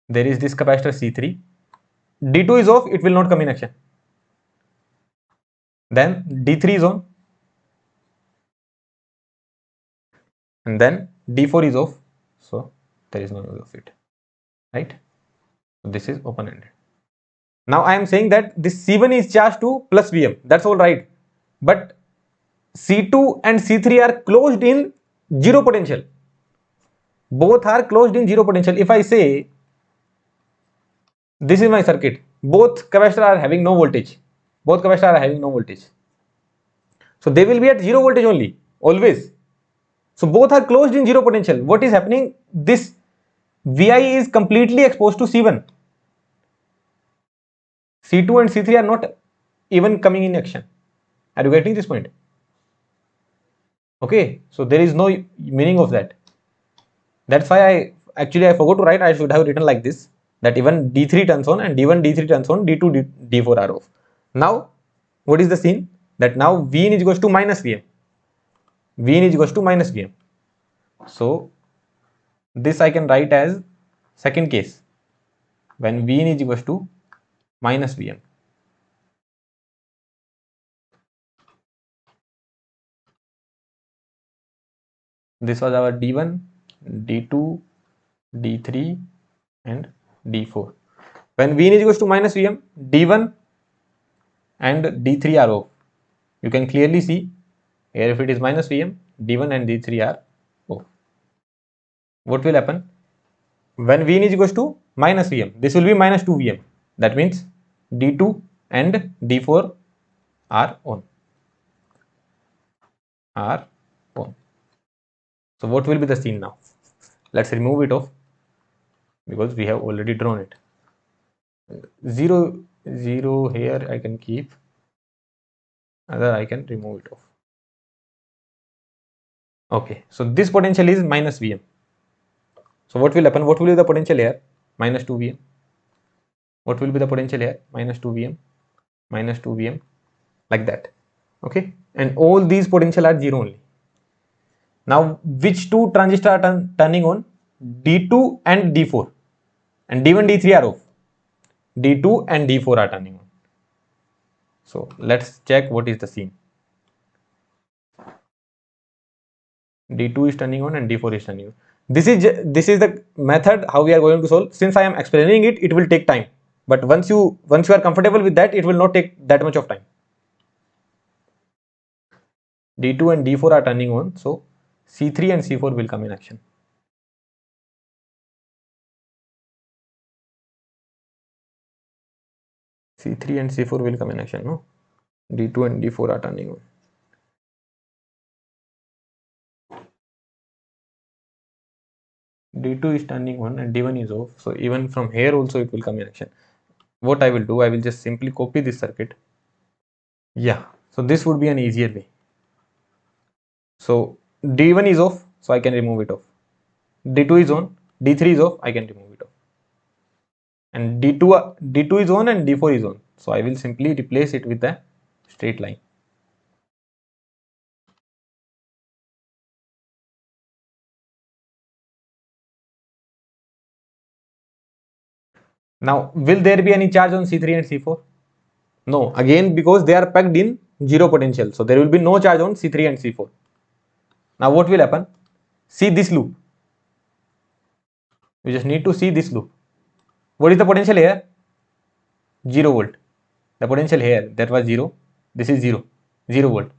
There is this capacitor C3. D2 is off, it will not come in action. Then D3 is on. And then D4 is off. So there is no use of it. Right? So this is open-ended. Now I am saying that this C1 is charged to plus VM. That's all right. But C2 and C3 are closed in 0 potential. Both are closed in 0 potential. If I say this is my circuit, both capacitors are having no voltage. Both capacitors are having no voltage. So they will be at 0 voltage only, always. So both are closed in 0 potential. What is happening? This Vi is completely exposed to C1. C2 and C3 are not even coming in action. Are you getting this point? Okay, so there is no meaning of that. That's why I forgot to write. I should have written like this, that even D3 turns on and D1 D3 turns on, D2 D4 are off. Now what is the scene? That now Vin is equals to minus Vm. Vin is equals to minus Vm. So this I can write as second case, when Vin is equals to minus Vm. This was our D1, D2, D3 and D4. When Vin is equals to minus Vm, D1 and D3 are off. You can clearly see here, if it is minus Vm, D1 and D3 are off. What will happen? When Vin is equals to minus Vm, this will be minus 2 Vm. That means D2 and D4 are on. So what will be the scene now? Let's remove it off, because we have already drawn it. 0, 0 here I can keep, other I can remove it off. Okay, so this potential is minus Vm. So what will happen? What will be the potential here? Minus 2 Vm. What will be the potential here? Minus 2 Vm, minus 2 Vm, like that. Okay, and all these potential are 0 only. Now which two transistors are turning on? D2 and D4, and D1 D3 are off. D2 and D4 are turning on. So let's check what is the scene. D2 is turning on and D4 is turning on. This is the method how we are going to solve. Since I am explaining it, it will take time. But once you are comfortable with that, it will not take that much of time. D2 and D4 are turning on, so C3 and C4 will come in action. C3 and C4 will come in action, no? D2 and D4 are turning on. D2 is turning on and D1 is off, so even from here also it will come in action. What I will do, I will just simply copy this circuit. Yeah, so this would be an easier way. So D1 is off, so I can remove it off. D2 is on, D3 is off, I can remove it off. And D2 is on and D4 is on, so I will simply replace it with a straight line. Now will there be any charge on C3 and C4? No, again, because they are pegged in zero potential, so there will be no charge on C3 and C4. Now what will happen? See this loop. You just need to see this loop. What is the potential here? 0 volt. The potential here, that was 0. This is 0. 0 volt.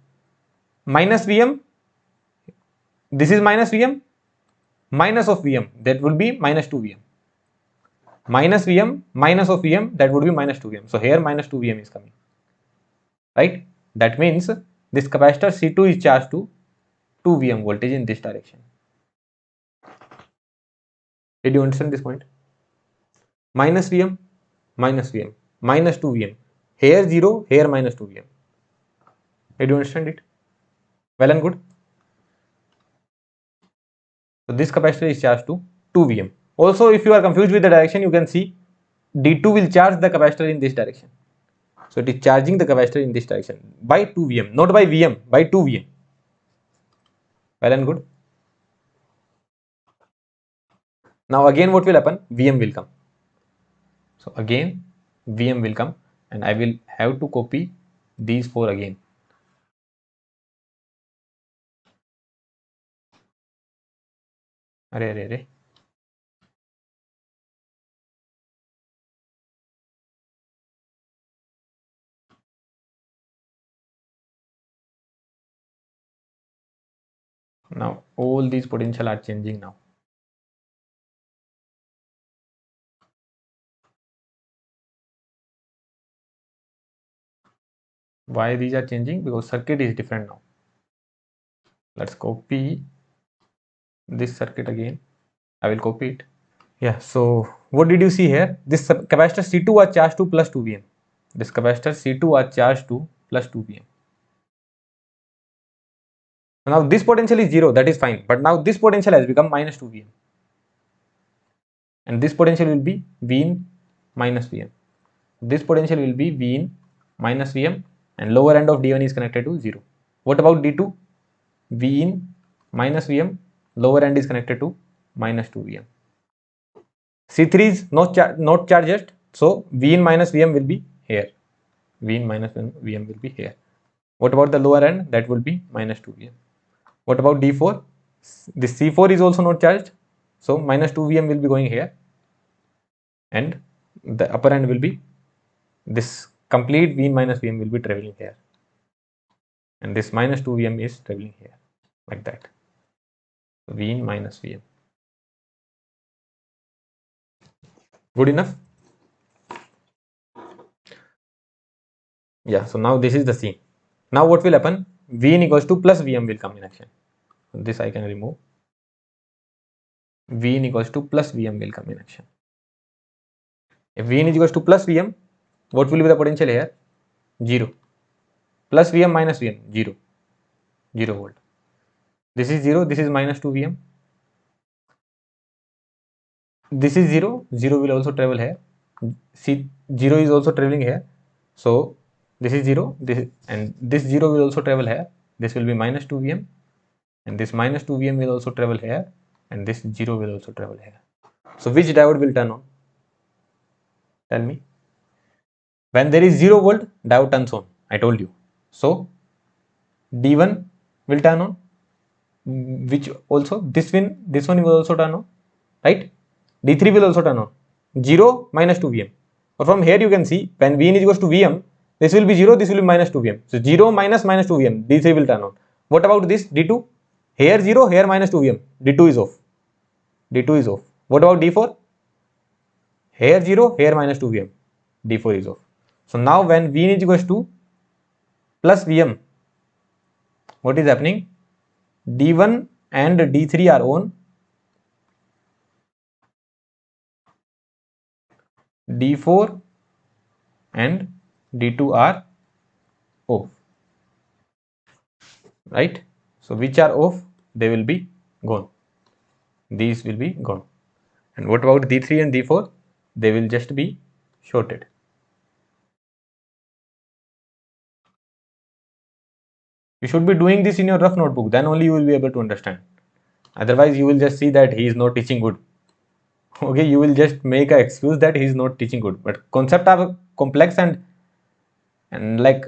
Minus Vm. This is minus Vm. Minus of Vm. That will be minus 2 Vm. Minus Vm. Minus of Vm. That would be minus 2 Vm. So here minus 2 Vm is coming. Right? That means this capacitor C2 is charged to 2 Vm voltage in this direction. Did you understand this point? Minus Vm, minus Vm, minus 2 Vm. Here 0, here minus 2 Vm. Did you understand it? Well and good. So this capacitor is charged to 2 Vm. Also, if you are confused with the direction, you can see D2 will charge the capacitor in this direction. So it is charging the capacitor in this direction by 2 Vm, not by Vm, by 2 Vm. Well and good. Now again what will happen? Vm will come. So again Vm will come, and I will have to copy these 4 again. Array. Now all these potential are changing now. Why these are changing? Because circuit is different now. Let's copy this circuit again. I will copy it. Yeah, so what did you see here? This capacitor C2 was charged to plus 2 Vm. this capacitor C2 was charged to plus 2 Vm. Now this potential is 0, that is fine, but now this potential has become minus 2 Vm, and this potential will be V in minus Vm. This potential will be V in minus Vm, and lower end of D1 is connected to 0. What about D2? V in minus Vm, lower end is connected to minus 2 Vm. C3 is not charged, so V in minus Vm will be here. V in minus Vm will be here. What about the lower end? That will be minus 2 Vm. What about D4? This C4 is also not charged, so minus 2 Vm will be going here, and the upper end will be this complete V in minus Vm will be traveling here, and this minus 2 Vm is traveling here, like that. V in minus Vm. Good enough? Yeah, so now this is the scene. Now what will happen? V in equals to plus Vm will come in action. This I can remove. V in equals to plus Vm will come in action. If V in is equals to plus Vm, what will be the potential here? 0. Plus Vm minus Vm, 0. 0 volt. This is 0, this is minus 2 Vm. This is 0, 0 will also travel here. See, 0 is also traveling here. So this is 0, and this 0 will also travel here. This will be minus 2 Vm, and this minus 2 Vm will also travel here, and this 0 will also travel here. So which diode will turn on? Tell me. When there is 0 volt, diode turns on. I told you. So D1 will turn on, which also this one will also turn on, right? D3 will also turn on. 0 minus 2 Vm. Or from here you can see when Vn is equals to Vm, this will be 0, this will be minus 2 Vm. So 0 minus 2 Vm, D3 will turn on. What about this D2? Here 0, here minus 2 Vm, D2 is off. D2 is off. What about D4? Here 0, here minus 2 Vm, D4 is off. So now when Vn is equals to plus Vm, what is happening? D1 and D3 are on, D4 and D2 are off, right? So which are off? They will be gone. These will be gone. And what about D3 and D4? They will just be shorted. You should be doing this in your rough notebook, then only you will be able to understand. Otherwise, you will just see that he is not teaching good. Okay, you will just make an excuse that he is not teaching good. But concepts are complex, and like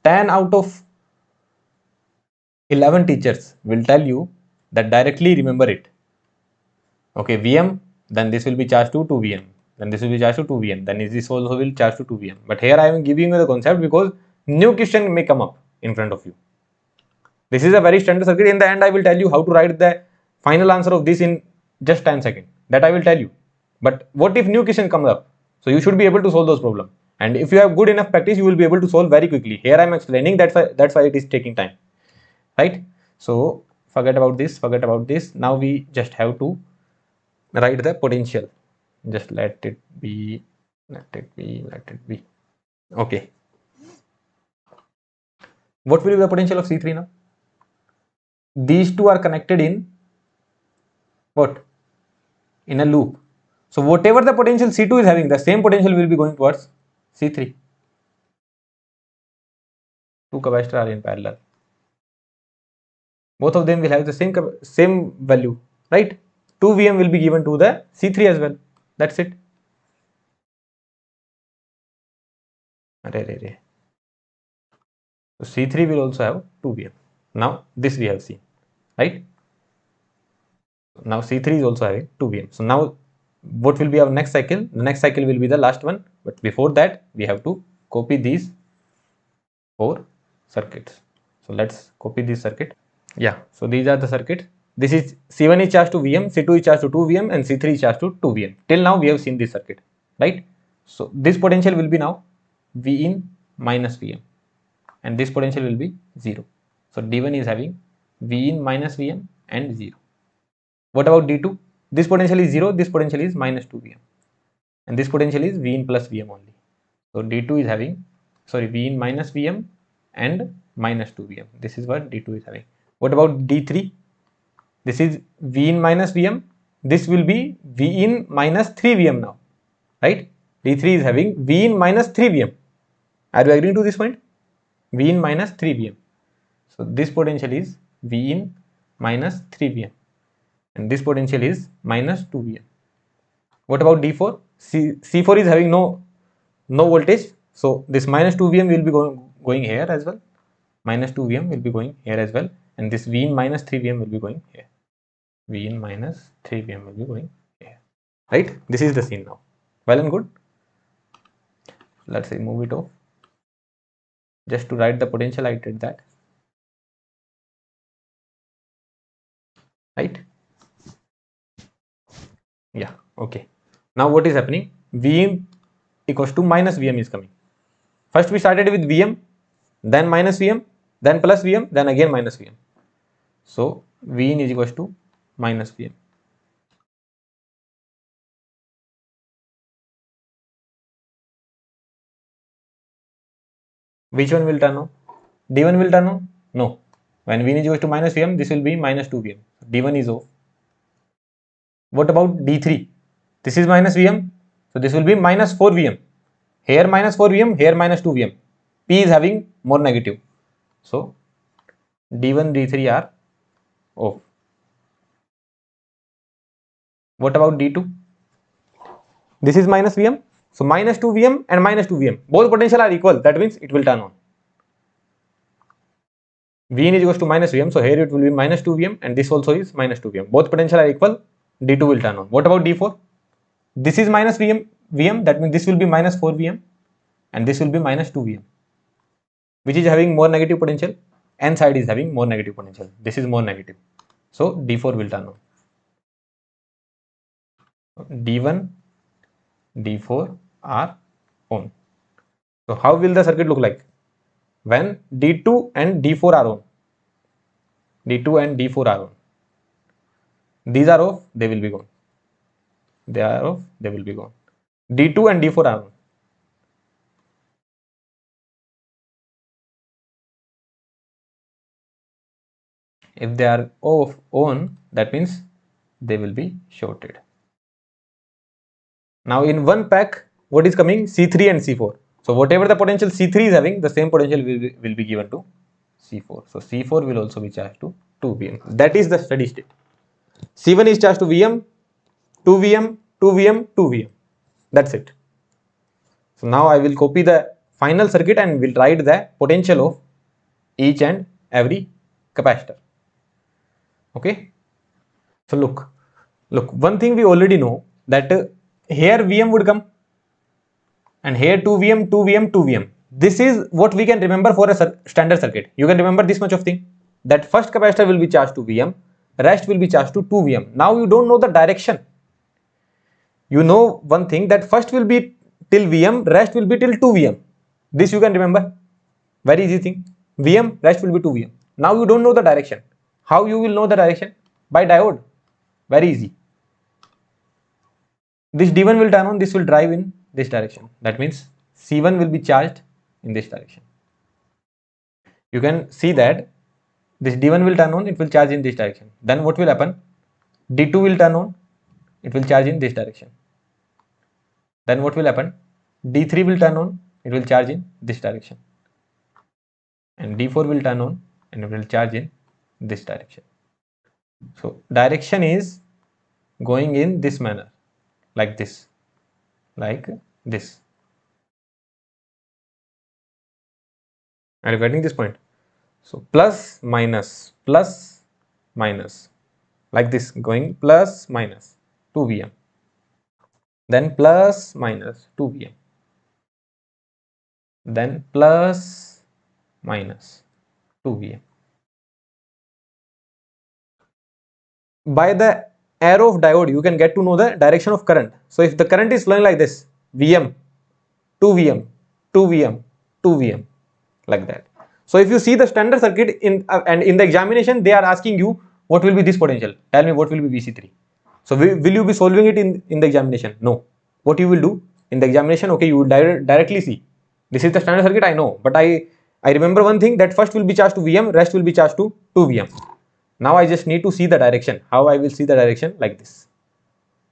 10 out of 11 teachers will tell you that directly remember it. Okay, Vm, then this will be charged to 2 Vm, then this will be charged to 2 Vm, then this also will charge to 2 Vm. But here I am giving you the concept because new question may come up in front of you. This is a very standard circuit. In the end, I will tell you how to write the final answer of this in just 10 seconds. That I will tell you. But what if new question comes up? So you should be able to solve those problems. And if you have good enough practice, you will be able to solve very quickly. Here I am explaining, that's why it is taking time. Right? So forget about this, forget about this. Now we just have to write the potential. Just let it be, let it be, let it be. Okay. What will be the potential of C3 now? These two are connected in what? In a loop. So whatever the potential C2 is having, the same potential will be going towards C3. Two capacitors are in parallel. Both of them will have the same value, right? 2 Vm will be given to the C3 as well. That's it. So C3 will also have 2 Vm. Now this we have seen, right? Now C3 is also having 2 Vm. So now what will be our next cycle? The next cycle will be the last one. But before that, we have to copy these 4 circuits. So let's copy this circuit. Yeah, so these are the circuits. This is C1 is charged to Vm, C2 is charged to 2 Vm, and C3 is charged to 2 Vm. Till now we have seen this circuit, right? So this potential will be now V in minus Vm, and this potential will be 0. So D1 is having V in minus Vm and 0. What about D2? This potential is 0, this potential is minus 2 Vm, and this potential is V in plus Vm only. So D2 is having, sorry, V in minus Vm and minus 2 Vm. This is what D2 is having. What about D3? This is V in minus Vm. This will be V in minus 3 Vm now, right? D3 is having V in minus 3 Vm. Are you agreeing to this point? V in minus 3 Vm. So this potential is V in minus 3 Vm and this potential is minus 2 Vm. What about D4? C4 is having no voltage. So this minus 2 Vm will be going here as well. Minus 2 Vm will be going here as well. And this V in minus 3 Vm will be going here. V in minus 3 Vm will be going here. Right? This is the scene now. Well and good. Let's say move it off. Just to write the potential, I did that. Right? Yeah. Okay. Now what is happening? Vm equals to minus Vm is coming. First we started with Vm, then minus Vm, then plus Vm, then again minus Vm. So Vin is equals to minus Vm. Which one will turn on? D1 will turn on? No. When Vin is equals to minus Vm, this will be minus 2 Vm. D1 is off. What about D3? This is minus Vm, so this will be minus 4 Vm. Here minus 4 Vm, here minus 2 Vm. P is having more negative. So D1, D3 are off. What about D2? This is minus Vm. So minus 2 Vm and minus 2 Vm. Both potential are equal. That means it will turn on. Vn is equals to minus Vm. So here it will be minus 2 Vm and this also is minus 2 Vm. Both potential are equal. D2 will turn on. What about D4? This is minus Vm. That means this will be minus 4 Vm and this will be minus 2 Vm. Which is having more negative potential? N side is having more negative potential. This is more negative. So D4 will turn on. D1, D4 are on. So how will the circuit look like? When D2 and D4 are on. D2 and D4 are on. These are off, they will be gone. They are off, they will be gone. D2 and D4 are on. If they are off on, that means they will be shorted. Now in one pack, what is coming? C3 and C4. So whatever the potential C3 is having, the same potential will be given to C4. So C4 will also be charged to 2 Vm. That is the steady state. C1 is charged to Vm, 2 Vm, 2 Vm, 2 Vm. That's it. So now I will copy the final circuit and will write the potential of each and every capacitor. Okay. So look, one thing we already know that here Vm would come and here 2 Vm, 2 Vm, 2 Vm. This is what we can remember for a standard circuit. You can remember this much of thing, that first capacitor will be charged to Vm, rest will be charged to 2 Vm. Now you don't know the direction. You know one thing, that first will be till Vm, rest will be till 2 Vm. This you can remember. Very easy thing. Vm, rest will be 2 Vm. Now you don't know the direction. How you will know the direction? By diode. Very easy. This D1 will turn on, this will drive in this direction. That means C1 will be charged in this direction. You can see that this D1 will turn on, it will charge in this direction. Then what will happen? D2 will turn on, it will charge in this direction. Then what will happen? D3 will turn on, it will charge in this direction. And D4 will turn on and it will charge in this direction. So direction is going in this manner, like this, like this. Are you getting this point? So plus minus, like this, going plus minus 2 Vm, then plus minus 2 Vm, then plus minus 2 Vm. By the arrow of diode, you can get to know the direction of current. So if the current is flowing like this, Vm, 2 Vm, 2 Vm, 2 Vm, like that. So if you see the standard circuit and in the examination, they are asking you what will be this potential. Tell me what will be Vc3. So will you be solving it in the examination? No. What you will do? in the examination, okay, you would directly see. This is the standard circuit, I know, but I remember one thing, that first will be charged to Vm, rest will be charged to 2Vm. Now I just need to see the direction. How I will see the direction? Like this.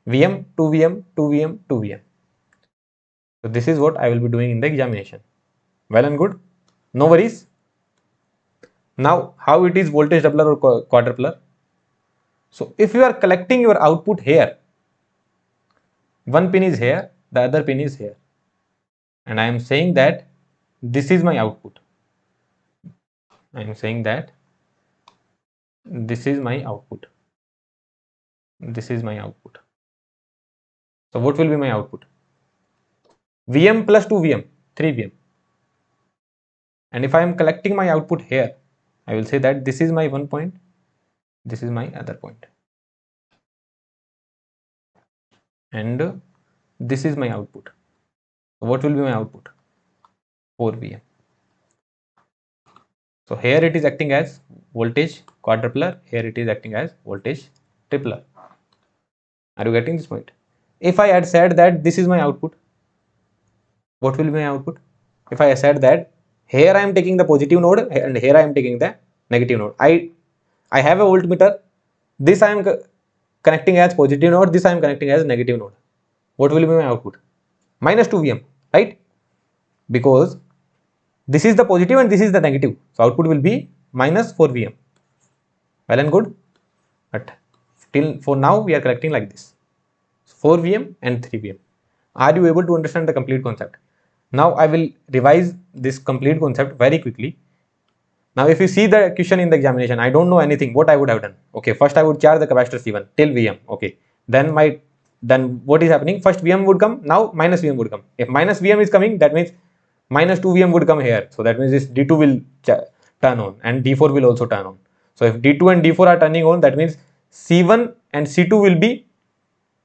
Vm, 2Vm, 2Vm, 2Vm. So this is what I will be doing in the examination. Well and good. No worries. Now, how it is voltage doubler or quadrupler? So if you are collecting your output here, one pin is here, the other pin is here, and I am saying that this is my output. I am saying that this is my output. This is my output. So what will be my output? Vm plus 2Vm, 3Vm. And if I am collecting my output here, I will say that this is my one point, this is my other point, and this is my output. So what will be my output? 4Vm. So here it is acting as voltage quadrupler, here it is acting as voltage tripler. Are you getting this point? If I had said that this is my output, what will be my output? If I said that here I am taking the positive node and here I am taking the negative node. I have a voltmeter. This I am connecting as positive node. This I am connecting as negative node. What will be my output? Minus 2Vm, right? Because this is the positive and this is the negative. So output will be minus 4Vm. Well and good. But till for now we are collecting like this. 4Vm and 3Vm. Are you able to understand the complete concept? Now I will revise this complete concept very quickly. Now if you see the question in the examination, I don't know anything, what I would have done? Okay, first I would charge the capacitor C1 till Vm. Okay, then what is happening? First Vm would come, now minus Vm would come. If minus Vm is coming, that means minus 2Vm would come here. So that means this D2 will turn on and D4 will also turn on. So if D2 and D4 are turning on, that means C1 and C2 will be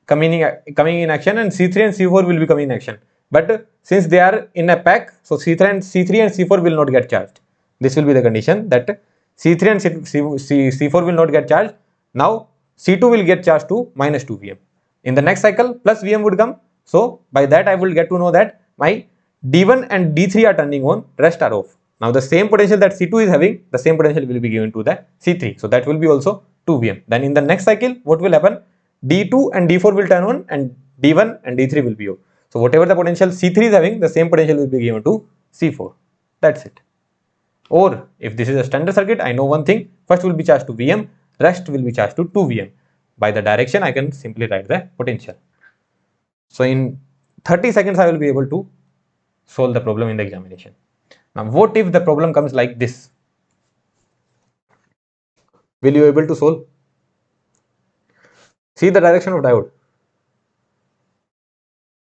coming in action, and C3 and C4 will be coming in action. But since they are in a pack, so C3 and C4 will not get charged. This will be the condition, that C3 and C4 will not get charged. Now C2 will get charged to minus 2Vm. In the next cycle, plus Vm would come. So by that I will get to know that my D1 and D3 are turning on, rest are off. Now the same potential that C2 is having, the same potential will be given to the C3. So that will be also 2Vm. Then in the next cycle, what will happen? D2 and D4 will turn on and D1 and D3 will be off. So whatever the potential C3 is having, the same potential will be given to C4. That's it. Or if this is a standard circuit, I know one thing, first will be charged to Vm, rest will be charged to 2Vm. By the direction, I can simply write the potential. So in 30 seconds, I will be able to solve the problem in the examination. Now, what if the problem comes like this? Will you be able to solve? See the direction of diode.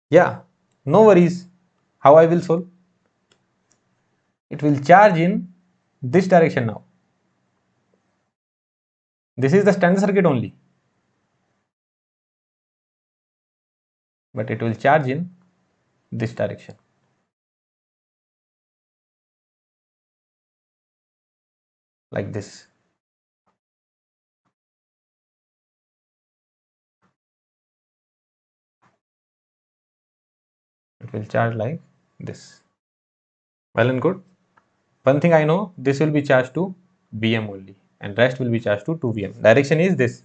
Yeah, no worries. How I will solve? It will charge in this direction now. This is the standard circuit only. But it will charge in this direction. Like this. It will charge like this. Well and good. One thing I know, this will be charged to Vm only and rest will be charged to 2Vm. Direction is this,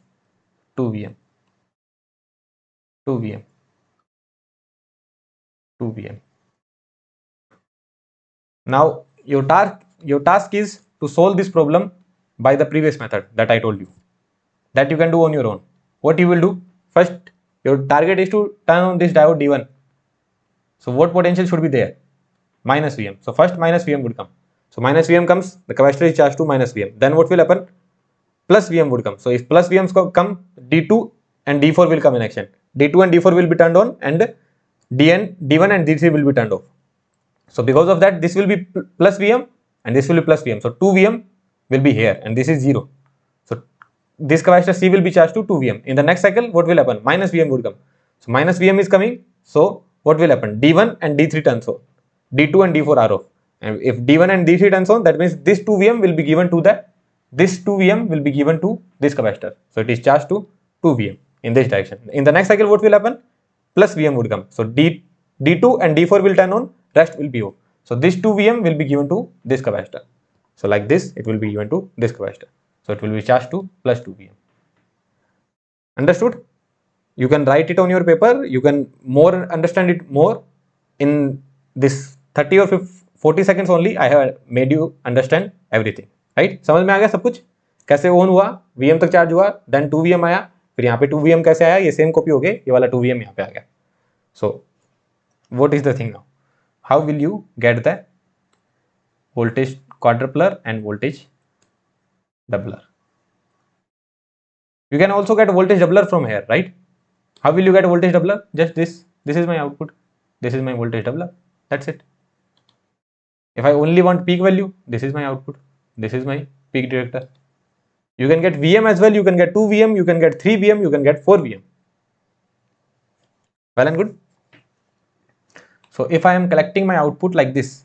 2Vm, 2Vm, 2Vm. Now your task is to solve this problem by the previous method that I told you, that you can do on your own. What you will do? First, your target is to turn on this diode D1. So what potential should be there? Minus Vm. So first minus Vm would come. So minus Vm comes, the capacitor is charged to minus Vm. Then what will happen? Plus Vm would come. So if plus Vms come, D2 and D4 will come in action. D2 and D4 will be turned on and D1 and D3 will be turned off. So because of that, this will be plus Vm and this will be plus Vm. So 2Vm will be here and this is 0. So this capacitor C will be charged to 2Vm. In the next cycle, what will happen? Minus Vm would come. So minus Vm is coming. So what will happen? D1 and D3 turns on. D2 and D4 are off. And if D1 and D3 turns on, that means this 2Vm will be given to this 2Vm will be given to this capacitor. So it is charged to 2Vm in this direction. In the next cycle, what will happen? Plus Vm would come. So D1 D2 and D4 will turn on, rest will be off. So this 2 VM will be given to this capacitor. So like this, it will be given to this capacitor. So it will be charged to plus 2 VM. Understood? You can write it on your paper. You can more understand it more in this 30 or 40 seconds only. I have made you understand everything. Right? समझ में आ गया सब कुछ? कैसे on हुआ, VM तक charge हुआ, then 2 VM आया, फिर यहाँ पे 2 VM कैसे आया, ये सेम कॉपी हो गए, ये वाला 2 VM यहाँ पे आ गया. So what is the thing now? How will you get the voltage quadrupler and voltage doubler? You can also get voltage doubler from here, right? How will you get voltage doubler? Just this. This is my output. This is my voltage doubler. That's it. If I only want peak value, this is my output. This is my peak detector. You can get VM as well. You can get 2 VM. You can get 3 VM. You can get 4 VM. Well and good. So if I am collecting my output like this,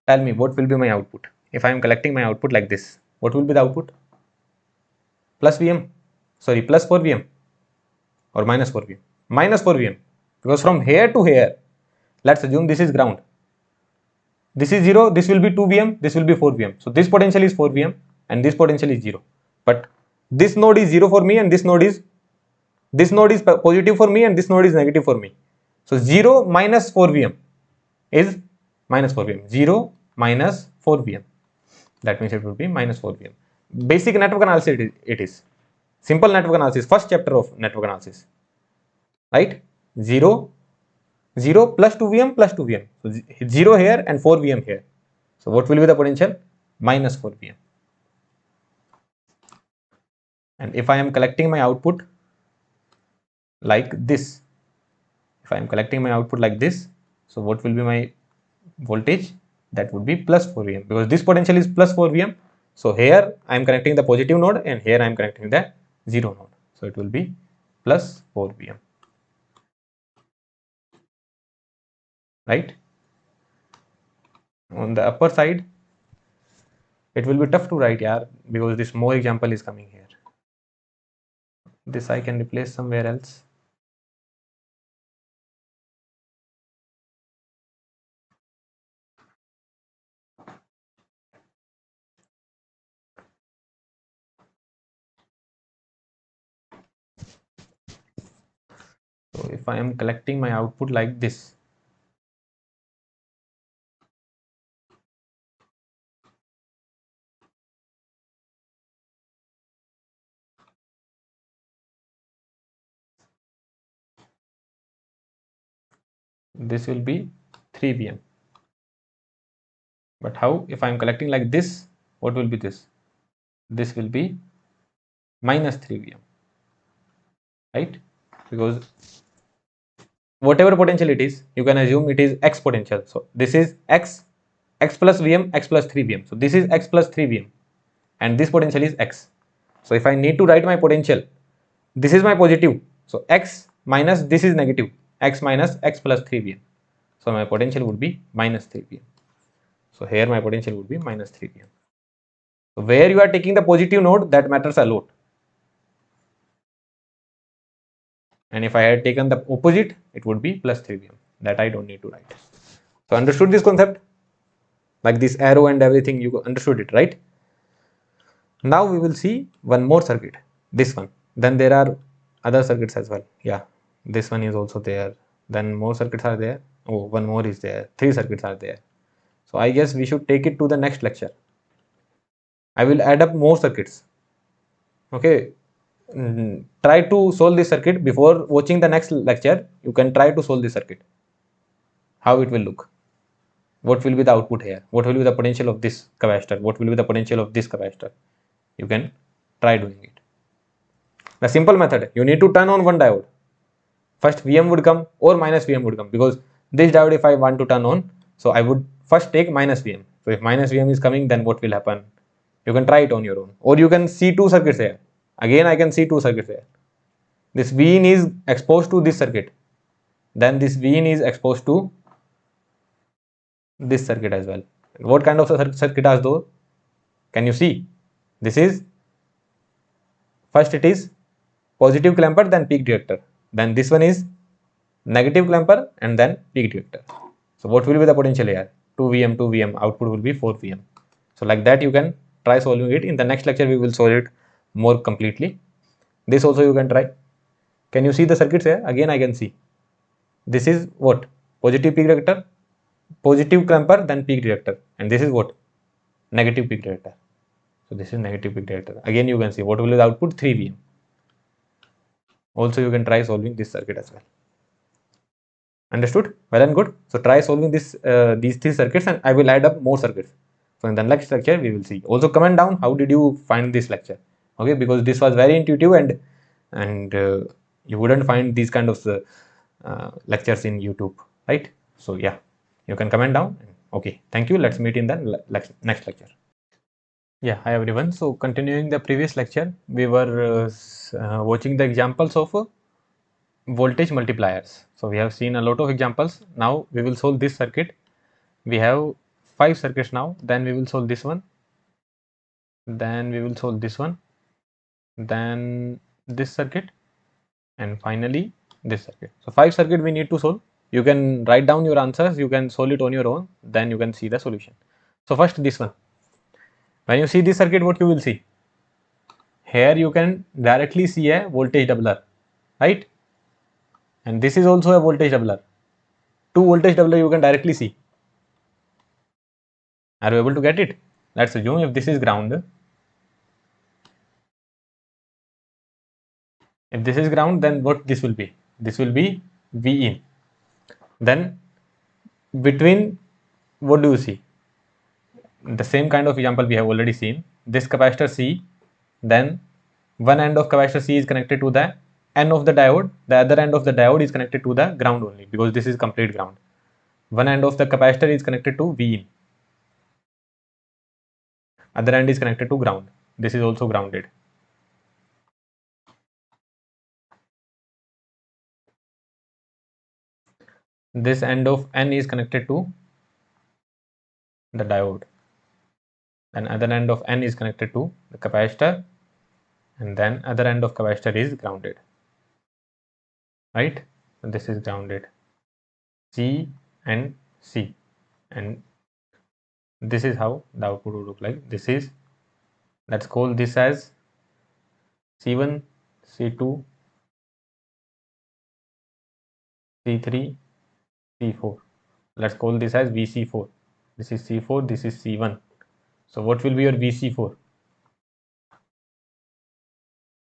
tell me what will be my output. If I am collecting my output like this, what will be the output? Plus VM. Sorry, plus 4 VM. Or minus 4 VM. Minus 4 VM. Because from here to here, let's assume this is ground. This is 0, this will be 2 VM, this will be 4 VM. So this potential is 4 VM and this potential is 0. But this node is 0 for me and this node is positive for me and this node is negative for me. So 0 minus 4 VM is minus 4 VM. 0 minus 4 VM. That means it will be minus 4 VM. Basic network analysis it is. Simple network analysis, first chapter of network analysis. Right? 0 plus 2 VM plus 2 VM. So 0 here and 4 VM here. So what will be the potential? Minus 4 VM. And if I am collecting my output like this, so what will be my voltage? That would be plus 4 VM because this potential is plus 4 VM. So here I am connecting the positive node and here I am connecting the 0 node. So it will be plus 4 VM. Right? On the upper side, it will be tough to write here because this more example is coming here. This I can replace somewhere else. So if I am collecting my output like this, this will be 3 VM. But how? If I am collecting like this, what will be this? This will be minus 3 VM. Right? Because whatever potential it is, you can assume it is X potential. So this is X plus VM, X plus 3 VM. So this is X plus 3 VM and this potential is X. So if I need to write my potential, this is my positive. So X minus this is negative. X minus X plus 3 VM. So my potential would be minus 3 VM. So here my potential would be minus 3 VM. So where you are taking the positive node, that matters a lot. And if I had taken the opposite, it would be plus 3 VM. That I don't need to write. So understood this concept? Like this arrow and everything, you understood it, right? Now we will see one more circuit, this one. Then there are other circuits as well. Yeah, this one is also there. Then more circuits are there. Oh, one more is there. 3 circuits are there. So I guess we should take it to the next lecture. I will add up more circuits. Okay. Try to solve this circuit before watching the next lecture. You can try to solve this circuit. How it will look. What will be the output here? What will be the potential of this capacitor? What will be the potential of this capacitor? You can try doing it. The simple method, you need to turn on one diode. First VM would come or minus VM would come because this diode if I want to turn on, so I would first take minus VM. So if minus VM is coming, then what will happen? You can try it on your own or you can see 2 circuits here. Again I can see 2 circuits here. This VIN is exposed to this circuit. Then this VIN is exposed to this circuit as well. What kind of circuit are those? Can you see? This is, first it is positive clamper, then peak detector. Then this one is negative clamper, and then peak detector. So what will be the potential here? 2 Vm, 2 Vm, output will be 4 Vm. So like that you can try solving it. In the next lecture we will solve it more completely. This also you can try. Can you see the circuits here? Again I can see. This is what? Positive peak detector, positive clamper, then peak detector. And this is what? Negative peak detector. So this is negative peak detector. Again you can see what will be the output? 3 Vm. Also you can try solving this circuit as well. Understood? Well and good. So try solving this these three circuits, and I will add up more circuits. So in the next lecture we will see. Also comment down how did you find this lecture? Okay, because this was very intuitive, and you wouldn't find these kind of lectures in YouTube, right? So yeah, you can comment down. Okay, thank you. Let's meet in the next lecture. Yeah, hi everyone. So continuing the previous lecture, we were watching the examples of voltage multipliers. So we have seen a lot of examples. Now we will solve this circuit. We have 5 circuits now. Then we will solve this one. Then we will solve this one. Then this circuit, and finally this circuit. So 5 circuit we need to solve. You can write down your answers. You can solve it on your own. Then you can see the solution. So first this one. When you see this circuit, what you will see? Here you can directly see a voltage doubler, right? And this is also a voltage doubler. 2 voltage doubler you can directly see. Are you able to get it? Let's assume if this is ground. If this is ground, then what this will be? This will be V in. Then between, what do you see? The same kind of example we have already seen. This capacitor C, then one end of capacitor C is connected to the N of the diode. The other end of the diode is connected to the ground only, because this is complete ground. One end of the capacitor is connected to V in. Other end is connected to ground. This is also grounded. This end of N is connected to the diode, and other end of N is connected to the capacitor, and then other end of capacitor is grounded, right? So this is grounded, C and C, and this is how the output would look like. This is, let's call this as C1, C2, C3, C4. Let's call this as VC4. This is C4, this is C1. So what will be your VC4?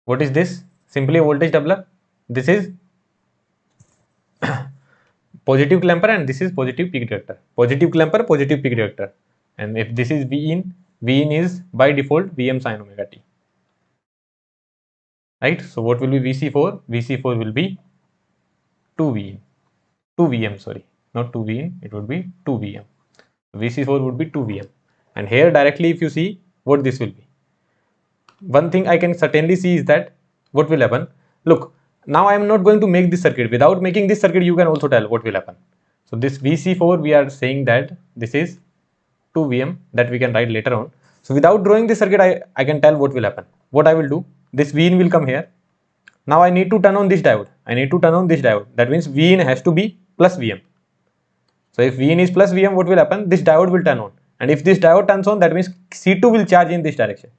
What is this? Simply a voltage doubler. This is positive clamper, and this is positive peak detector. Positive clamper, positive peak detector. And if this is V in is by default Vm sin omega t. Right? So what will be VC4? VC4 will be 2 Vm. 2 Vm, sorry. Not 2 Vm, it would be 2 Vm. VC4 would be 2 Vm. And here directly if you see what this will be. One thing I can certainly see is that what will happen. Look, now I am not going to make this circuit. Without making this circuit, you can also tell what will happen. So this VC4, we are saying that this is 2 Vm, that we can write later on. So without drawing this circuit, I can tell what will happen. What I will do, this V in will come here. Now I need to turn on this diode. I need to turn on this diode. That means V in has to be plus Vm. So if V in is plus Vm, what will happen? This diode will turn on. And if this diode turns on, that means C2 will charge in this direction.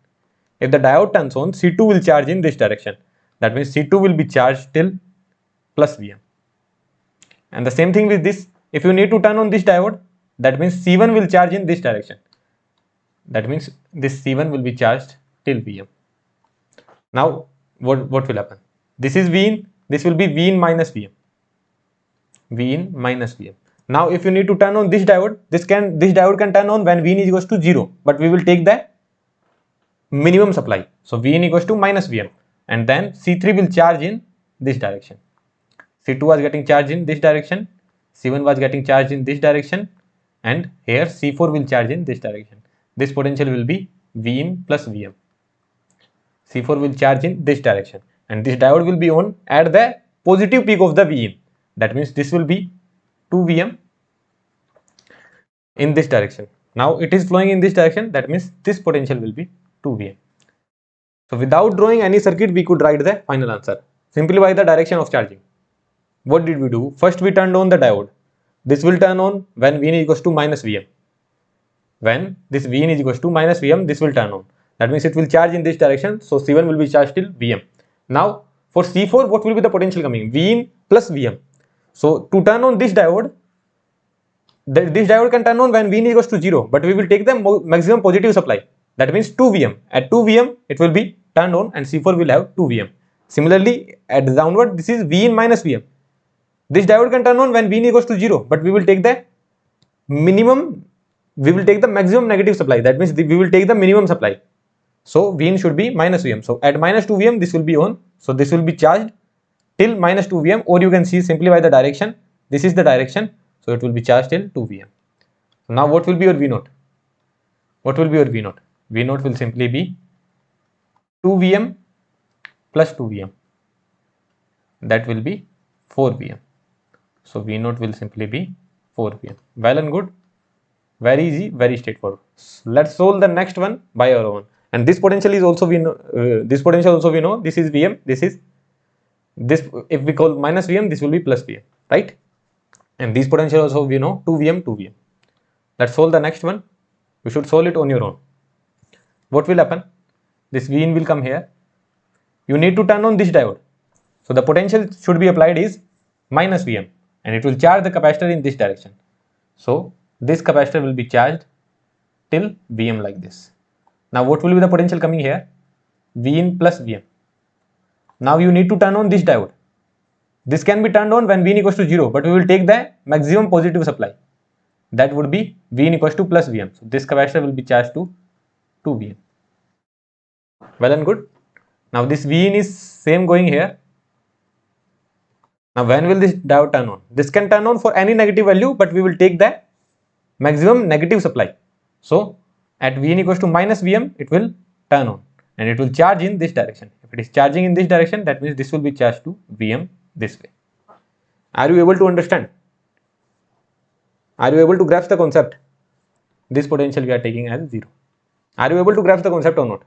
If the diode turns on, C2 will charge in this direction. That means C2 will be charged till plus Vm. And the same thing with this. If you need to turn on this diode, that means C1 will charge in this direction. That means this C1 will be charged till Vm. Now, what will happen? This is V in. This will be V in minus Vm. V in minus Vm. Now, if you need to turn on this diode, this diode can turn on when V in is equals to 0. But we will take the minimum supply. So V in equals to minus Vm, and then C3 will charge in this direction. C2 was getting charged in this direction, C1 was getting charged in this direction, and here C4 will charge in this direction. This potential will be V in plus Vm. C4 will charge in this direction, and this diode will be on at the positive peak of the V in. That means this will be 2 Vm in this direction. Now it is flowing in this direction. That means this potential will be 2 Vm. So without drawing any circuit, we could write the final answer simply by the direction of charging. What did we do? First we turned on the diode. This will turn on when Vin is equals to minus Vm. When this Vin is equals to minus Vm, this will turn on. That means it will charge in this direction. So C1 will be charged till Vm. Now for C4, what will be the potential coming? Vin plus Vm. So to turn on this diode, this diode can turn on when Vin is equals to 0, but we will take the maximum positive supply. That means 2 Vm. At 2 Vm, it will be turned on and C4 will have 2 Vm. Similarly, at the downward, this is Vin minus Vm. This diode can turn on when Vin equals to 0, but we will take the maximum negative supply. That means we will take the minimum supply. So Vin should be minus Vm. So at minus 2 Vm, this will be on. So this will be charged till minus 2 Vm, or you can see simply by the direction. This is the direction. So it will be charged till 2 Vm. Now what will be your V0? What will be your V0? V0 will simply be 2 Vm plus 2 Vm. That will be 4 Vm. So V0 will simply be 4 Vm. Well and good. Very easy, very straightforward. Let's solve the next one by our own. And this potential is also we know. This potential also we know. This is Vm. This is this. If we call minus Vm, this will be plus Vm, right? And this potential also we know 2 Vm, 2 Vm. Let's solve the next one. You should solve it on your own. What will happen? This Vin will come here. You need to turn on this diode. So the potential should be applied is minus Vm, and it will charge the capacitor in this direction. So this capacitor will be charged till Vm like this. Now what will be the potential coming here? Vin plus Vm. Now you need to turn on this diode. This can be turned on when Vin equals to 0, but we will take the maximum positive supply. That would be Vin equals to plus Vm. So this capacitor will be charged to 2 Vm. Well and good. Now this Vin is same going here. Now when will this diode turn on? This can turn on for any negative value, but we will take the maximum negative supply. So at Vn equals to minus Vm, it will turn on and it will charge in this direction. If it is charging in this direction, that means this will be charged to Vm this way. Are you able to understand? Are you able to grasp the concept? This potential we are taking as 0. Are you able to grasp the concept or not?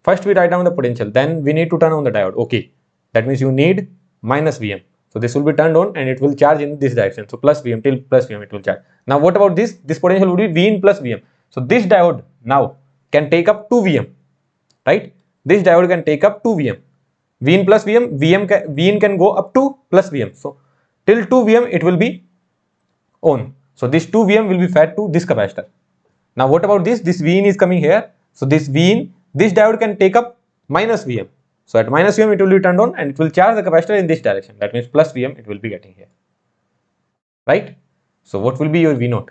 First we write down the potential, then we need to turn on the diode. Okay, that means you need minus Vm. So this will be turned on and it will charge in this direction. So plus Vm, till plus Vm it will charge. Now what about this? This potential would be Vin plus Vm. So this diode now can take up 2 Vm, right? This diode can take up 2 Vm. Vin plus Vm, Vin can go up to plus Vm. So till 2 Vm it will be on. So this 2 Vm will be fed to this capacitor. Now what about this? This Vin is coming here. So this Vin, this diode can take up minus Vm. So at minus Vm it will be turned on and it will charge the capacitor in this direction. That means plus Vm it will be getting here, right? So what will be your V0?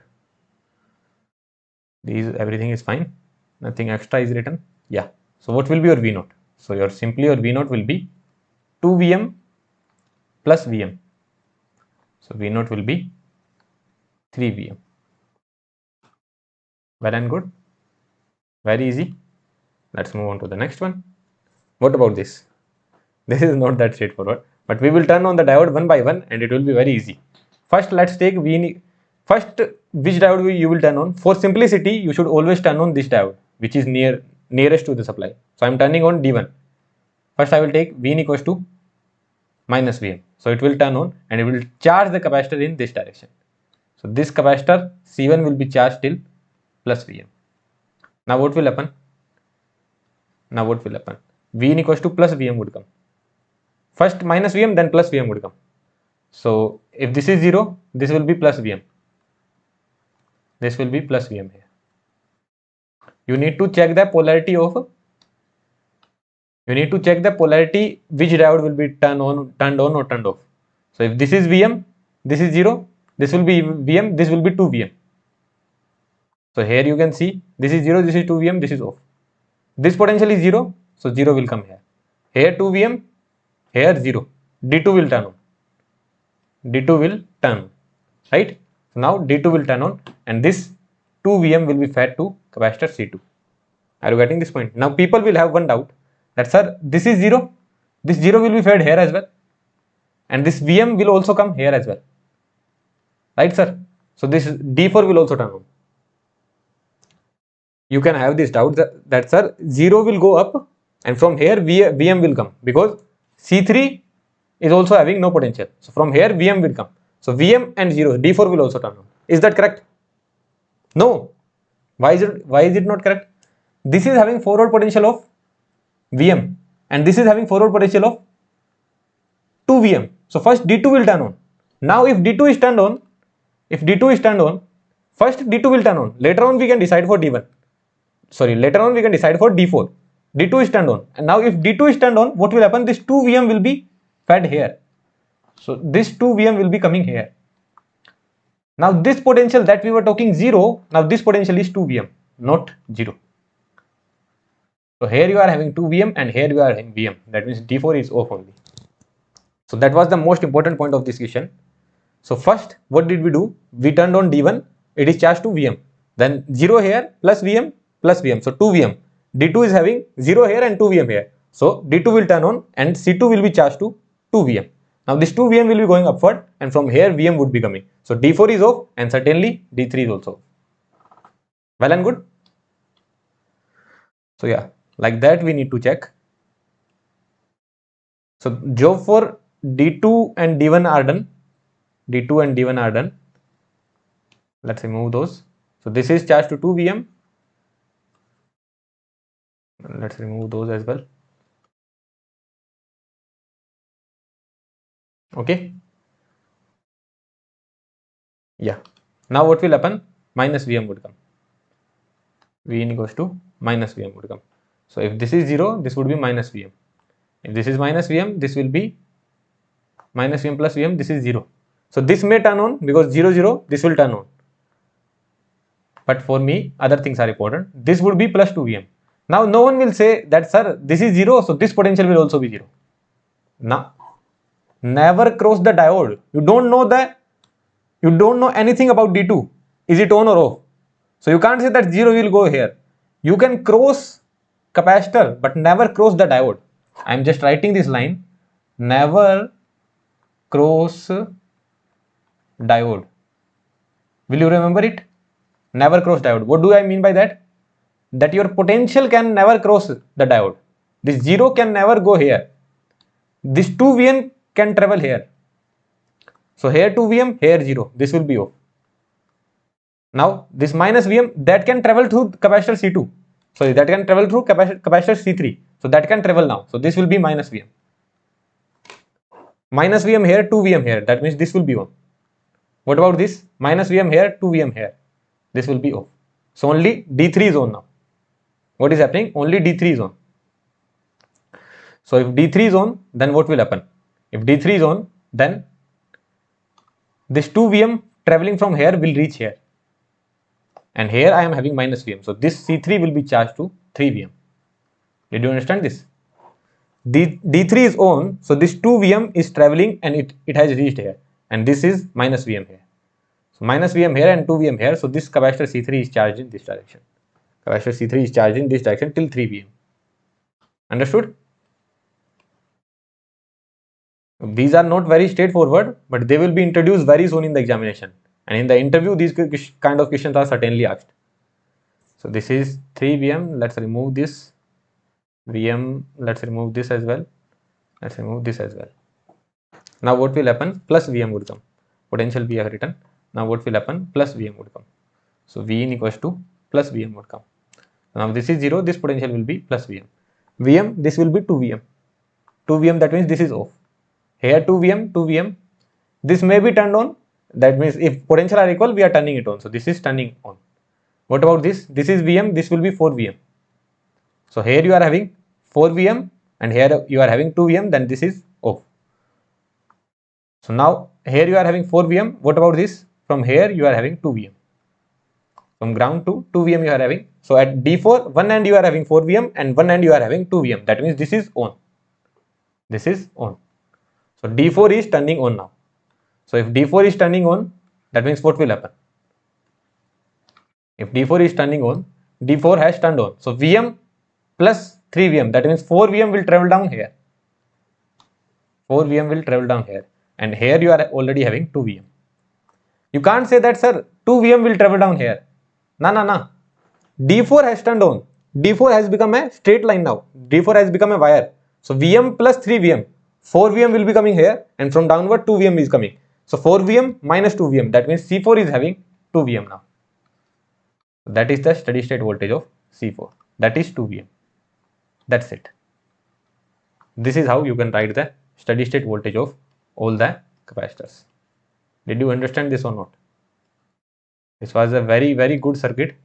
Everything is fine. Nothing extra is written. Yeah. So what will be your V0? So your V0 will be 2 Vm plus Vm. So V0 will be 3 Vm. Well and good. Very easy. Let's move on to the next one. What about this? This is not that straightforward, but we will turn on the diode one by one and it will be very easy. First, let's take first which diode you will turn on. For simplicity, you should always turn on this diode, which is nearest to the supply. So I am turning on D1. First I will take Vin equals to minus Vm. So it will turn on and it will charge the capacitor in this direction. So this capacitor C1 will be charged till plus Vm. Now what will happen? Vn equals to plus Vm would come. First minus Vm, then plus Vm would come. So if this is 0, this will be plus Vm. This will be plus Vm here. You need to check the polarity which diode will be turned on or turned off. So if this is Vm, this is 0, this will be Vm, this will be 2 Vm. So here you can see this is 0, this is 2 Vm, this is off. This potential is 0, so 0 will come here. Here 2 Vm, here 0. D2 will turn on. D2 will turn on, right? So now D2 will turn on and this 2 Vm will be fed to capacitor C2. Are you getting this point? Now people will have one doubt that sir, this is 0. This 0 will be fed here as well. And this Vm will also come here as well. Right, sir? So this D4 will also turn on. You can have this doubt that sir, 0 will go up and from here Vm will come because C3 is also having no potential. So from here Vm will come. So Vm and 0, D4 will also turn on. Is that correct? No. Why is it not correct? This is having forward potential of Vm and this is having forward potential of 2 Vm. So first D2 will turn on. Now if D2 is turned on, first D2 will turn on. Later on we can decide for D1. Later on we can decide for D4. D2 is turned on. And now if D2 is turned on, what will happen? This 2 Vm will be fed here. So this 2 Vm will be coming here. Now this potential that we were talking 0, now this potential is 2 Vm, not 0. So here you are having 2 Vm and here you are having Vm. That means D4 is off only. So that was the most important point of this question. So first, what did we do? We turned on D1, it is charged to Vm. Then 0 here plus Vm plus Vm. So 2 Vm. D2 is having 0 here and 2 Vm here. So D2 will turn on and C2 will be charged to 2 Vm. Now this 2 Vm will be going upward and from here Vm would be coming. So D4 is off and certainly D3 is also off. Well and good. So yeah, like that we need to check. So job for D2 and D1 are done. D2 and D1 are done. Let's remove those. So this is charged to 2 Vm. Let's remove those as well. Okay. Yeah. Now what will happen? Minus Vm would come. Vn equals to minus Vm would come. So if this is 0, this would be minus Vm. If this is minus Vm, this will be minus Vm plus Vm, this is 0. So this may turn on because 0, 0, this will turn on. But for me, other things are important. This would be plus 2 Vm. Now no one will say that, sir, this is 0, so this potential will also be 0. Now, never cross the diode. You don't know anything about D2. Is it on or off? So you can't say that 0 will go here. You can cross capacitor, but never cross the diode. I am just writing this line. Never cross diode. Will you remember it? Never cross diode. What do I mean by that? That your potential can never cross the diode. This 0 can never go here. This 2 Vm can travel here. So here 2 Vm, here 0. This will be off. Now this minus Vm, that can travel through capacitor C2. Sorry, that can travel through capacitor C3. So that can travel now. So this will be minus Vm. Minus Vm here, 2 Vm here. That means this will be on. What about this? Minus Vm here, 2 Vm here. This will be off. So only D3 is on now. What is happening? Only D3 is on. So if D3 is on, then what will happen? If D3 is on, then this 2 Vm traveling from here will reach here. And here I am having minus Vm. So this C3 will be charged to 3 Vm. Did you understand this? D3 is on. So this 2 Vm is traveling and it has reached here. And this is minus Vm here. So minus Vm here and 2 Vm here. So this capacitor C3 is charged in this direction. Capacitor C3 is charged in this direction till 3 Vm. Understood? These are not very straightforward, but they will be introduced very soon in the examination. And in the interview, these kind of questions are certainly asked. So this is 3 Vm. Let's remove this Vm. Let's remove this as well. Let's remove this as well. Now what will happen? Plus Vm would come. Potential we have written. Now what will happen? Plus Vm would come. So Vn equals to plus Vm would come. Now this is 0. This potential will be plus Vm. Vm, this will be 2 Vm. 2 Vm, that means this is off. Here 2 Vm, 2 Vm. This may be turned on. That means if potential are equal, we are turning it on. So this is turning on. What about this? This is Vm. This will be 4 Vm. So here you are having 4 Vm and here you are having 2 Vm. Then this is off. So now here you are having 4 Vm. What about this? From here you are having 2 Vm. From ground to 2 Vm you are having. So at D4, one end you are having 4 Vm and one end you are having 2 Vm. That means this is on. This is on. So D4 is turning on now. So if D4 is turning on, that means what will happen? If D4 is turning on, D4 has turned on. So Vm plus 3 Vm, that means 4 Vm will travel down here. 4 Vm will travel down here. And here you are already having 2 Vm. You can't say that, sir, 2 Vm will travel down here. No. D4 has turned on. D4 has become a straight line now. D4 has become a wire. So Vm plus 3 Vm. 4 Vm will be coming here, and from downward 2 Vm is coming. So 4 Vm minus 2 Vm, that means C4 is having 2 Vm now. That is the steady state voltage of C4, that is 2 Vm. That's it. This is how you can write the steady state voltage of all the capacitors. Did you understand this or not? This was a very, very good circuit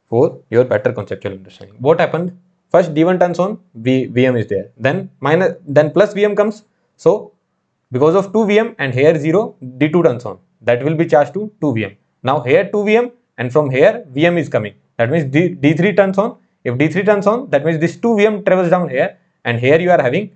for your better conceptual understanding. What happened? First D1 turns on, Vm is there. Then plus Vm comes. So because of 2 Vm and here 0, D2 turns on. That will be charged to 2 Vm. Now here 2 Vm and from here Vm is coming. That means D3 turns on. If D3 turns on, that means this 2 Vm travels down here, and here you are having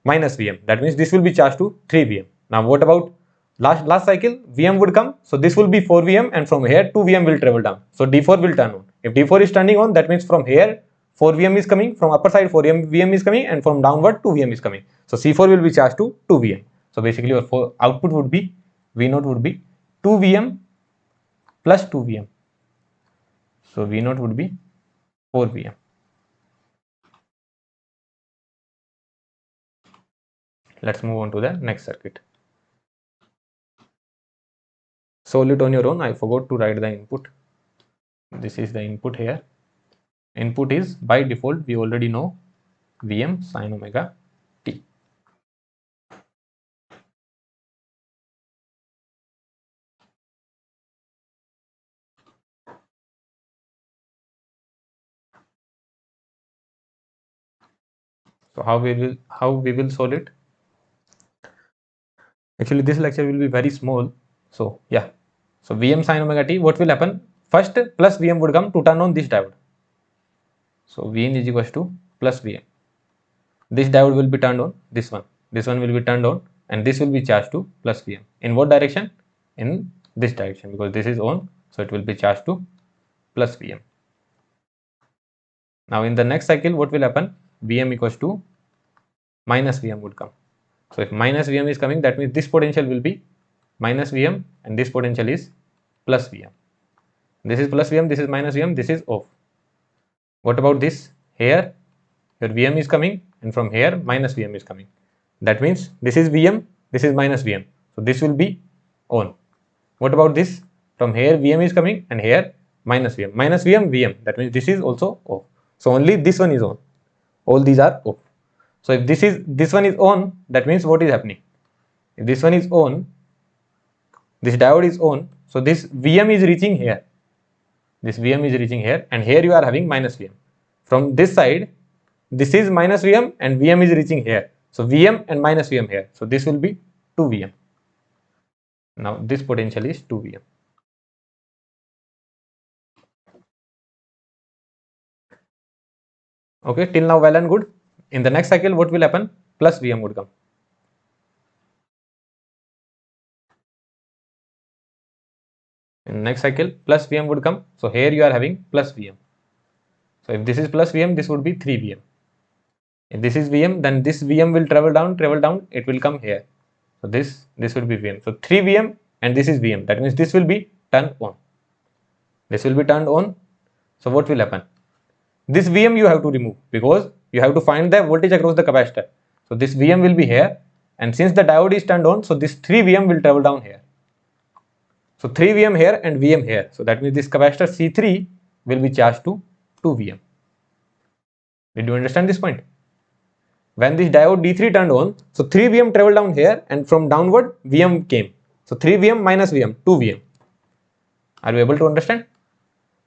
minus Vm. That means this will be charged to 3 Vm. Now what about last cycle? Vm would come, so this will be 4 Vm, and from here 2 Vm will travel down. So D4 will turn on. If D4 is turning on, that means from here 4 Vm is coming, from upper side 4 Vm is coming, and from downward 2 Vm is coming. So C4 will be charged to 2 Vm. So basically your output would be, V0 would be 2 Vm plus 2 Vm. So V0 would be 4 Vm. Let's move on to the next circuit. Solve it on your own. I forgot to write the input. This is the input here. Input is, by default, we already know Vm sin omega t. So how we will solve it? Actually, this lecture will be very small. So yeah. So Vm sin omega t, what will happen? First plus Vm would come to turn on this diode. So Vn is equals to plus Vm. This diode will be turned on, this one will be turned on, and this will be charged to plus Vm. In what direction? In this direction, because this is on, so it will be charged to plus Vm. Now in the next cycle, what will happen? Vm equals to minus Vm would come. So if minus Vm is coming, that means this potential will be minus Vm, and this potential is plus Vm. This is plus Vm, this is minus Vm, this is off. What about this? Here your Vm is coming, and from here minus Vm is coming. That means this is Vm, this is minus Vm. So this will be on. What about this? From here Vm is coming, and here minus Vm. Minus Vm, Vm. That means this is also off. So only this one is on. All these are off. So if this one is on, that means what is happening? If this one is on, this diode is on, so this Vm is reaching here. This Vm is reaching here, and here you are having minus Vm. From this side, this is minus Vm and Vm is reaching here. So Vm and minus Vm here. So this will be 2 Vm. Now this potential is 2 Vm. Okay, till now well and good. In the next cycle, what will happen? Plus Vm would come. In the next cycle, plus Vm would come. So here you are having plus Vm. So if this is plus Vm, this would be 3 Vm. If this is Vm, then this Vm will travel down, it will come here. So this will be Vm. So 3 Vm and this is Vm. That means this will be turned on. This will be turned on. So what will happen? This Vm you have to remove, because you have to find the voltage across the capacitor. So this Vm will be here, and since the diode is turned on, so this 3 Vm will travel down here. So 3 Vm here and Vm here. So that means this capacitor C3 will be charged to 2 Vm. Did you understand this point? When this diode D3 turned on, so 3 Vm traveled down here, and from downward Vm came. So 3 Vm minus Vm, 2 Vm. Are you able to understand?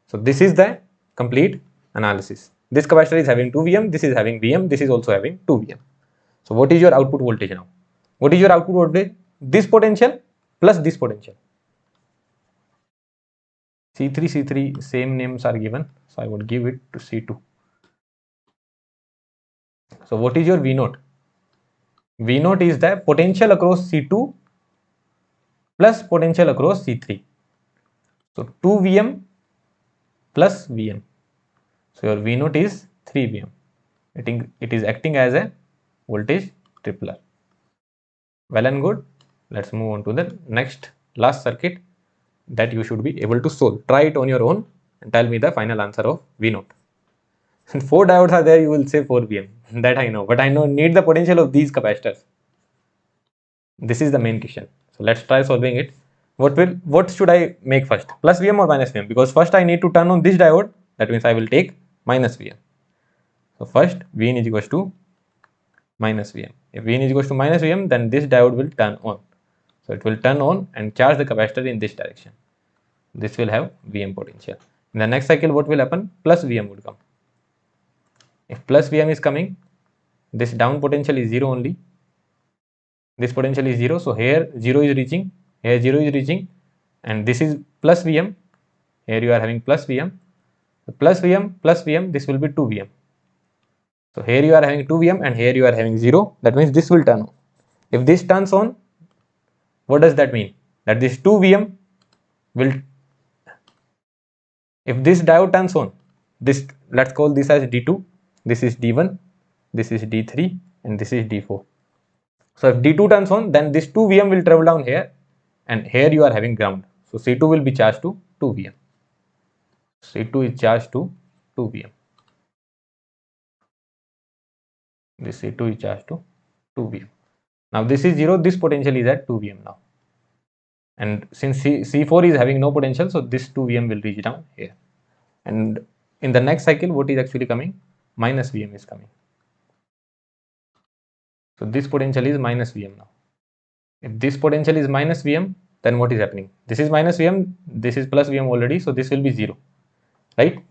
So this is the complete analysis. This capacitor is having 2 Vm, this is having Vm, this is also having 2 Vm. So what is your output voltage now? What is your output voltage? This potential plus this potential. C3, same names are given. So I would give it to C2. So what is your V0? V0 is the potential across C2 plus potential across C3. So 2 Vm plus Vm. So your V0 is 3 Vm. It is acting as a voltage tripler. Well and good. Let's move on to the last circuit that you should be able to solve. Try it on your own and tell me the final answer of V0. 4 diodes are there, you will say 4 Vm. That I know, but I need the potential of these capacitors. This is the main question. So let's try solving it. What should I make first? Plus Vm or minus Vm? Because first I need to turn on this diode. That means I will take minus Vm. So first Vin is equals to minus Vm. If Vin is equals to minus Vm, then this diode will turn on. So it will turn on and charge the capacitor in this direction. This will have Vm potential. In the next cycle, what will happen? Plus Vm would come. If plus Vm is coming, this down potential is 0 only. This potential is 0. So here 0 is reaching, here 0 is reaching, and this is plus Vm. Here you are having plus Vm. Plus Vm, this will be 2 Vm. So here you are having 2 Vm and here you are having 0. That means this will turn on. If this turns on, what does that mean? That this 2 Vm will, if this diode turns on, this, let's call this as D2, this is D1, this is D3, and this is D4. So if D2 turns on, then this 2 Vm will travel down here, and here you are having ground. So C2 will be charged to 2 Vm. C2 is charged to 2 Vm. This C2 is charged to 2 Vm. Now this is 0, this potential is at 2 Vm now. And since C4 is having no potential, so this 2 Vm will reach down here. And in the next cycle, what is actually coming? Minus Vm is coming. So this potential is minus Vm now. If this potential is minus Vm, then what is happening? This is minus Vm, this is plus Vm already, so this will be 0, right?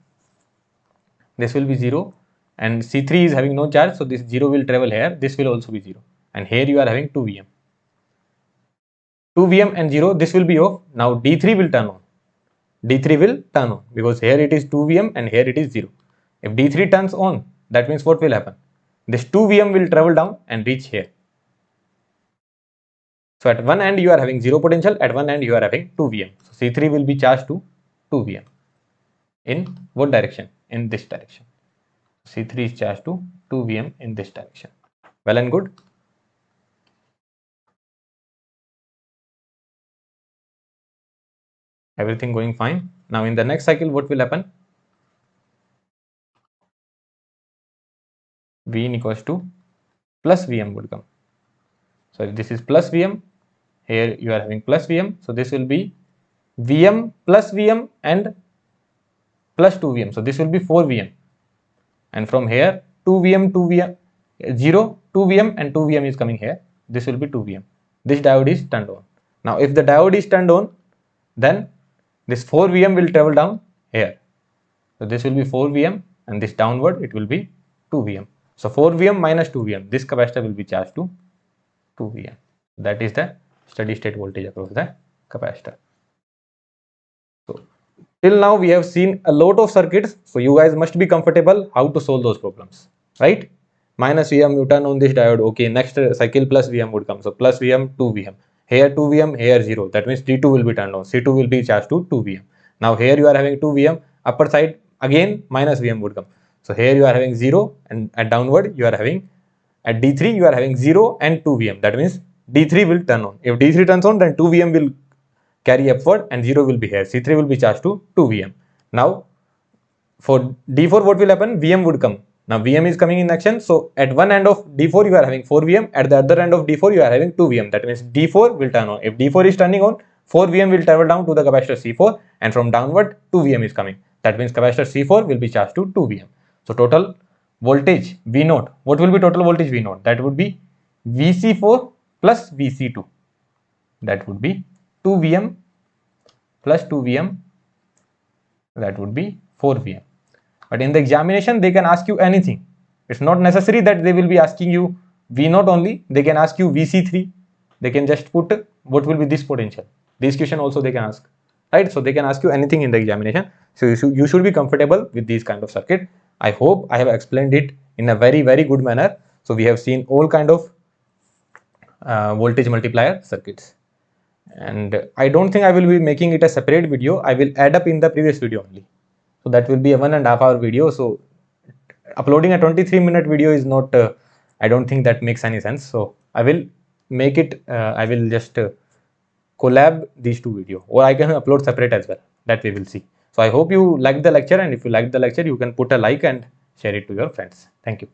This will be 0, and C3 is having no charge, so this 0 will travel here, this will also be 0, and here you are having 2 Vm. 2 Vm and 0, this will be off. Now D3 will turn on. D3 will turn on because here it is 2 Vm and here it is 0. If D3 turns on, that means what will happen? This 2 Vm will travel down and reach here. So at one end you are having 0 potential, at one end you are having 2 Vm. So C3 will be charged to 2 Vm. In what direction? In this direction. C3 is charged to 2 Vm in this direction. Well and good. Everything going fine. Now in the next cycle, what will happen? Vin equals to plus Vm would come. So if this is plus Vm, here you are having plus Vm. So this will be Vm plus Vm and plus 2 Vm. So this will be 4 Vm. And from here 2 Vm, 2 Vm, 0, 2 Vm and 2 Vm is coming here. This will be 2 Vm. This diode is turned on. Now if the diode is turned on, then this 4 Vm will travel down here. So this will be 4 Vm and this downward it will be 2 Vm. So 4 Vm minus 2 Vm. This capacitor will be charged to 2 Vm. That is the steady state voltage across the capacitor. So till now we have seen a lot of circuits. So you guys must be comfortable how to solve those problems, right? Minus Vm, you turn on this diode. Okay, next cycle plus Vm would come. So plus Vm, 2 Vm. Here 2 Vm, here 0. That means D2 will be turned on. C2 will be charged to 2 Vm. Now here you are having 2 Vm. Upper side again minus Vm would come. So here you are having 0 and at downward you are having, at D3 you are having 0 and 2 Vm. That means D3 will turn on. If D3 turns on, then 2 Vm will carry upward and 0 will be here. C3 will be charged to 2 Vm. Now for D4 what will happen? Vm would come. Now Vm is coming in action. So at one end of D4 you are having 4 Vm. At the other end of D4 you are having 2 Vm. That means D4 will turn on. If D4 is turning on, 4 Vm will travel down to the capacitor C4 and from downward 2 Vm is coming. That means capacitor C4 will be charged to 2 Vm. So total voltage V0. What will be total voltage V0? That would be Vc4 plus Vc2. That would be 2 Vm plus 2 Vm. That would be 4 Vm. But in the examination, they can ask you anything. It's not necessary that they will be asking you V0 only. They can ask you Vc3. They can just put what will be this potential. This question also they can ask, right? So they can ask you anything in the examination. So you should be comfortable with these kind of circuit. I hope I have explained it in a very, very good manner. So we have seen all kind of voltage multiplier circuits. And I don't think I will be making it a separate video. I will add up in the previous video only. So that will be a 1.5 hour video. So uploading a 23-minute video is not, I don't think that makes any sense. So I will make it, I will just collab these two videos, or I can upload separate as well. That we will see. So I hope you liked the lecture, and if you liked the lecture, you can put a like and share it to your friends. Thank you.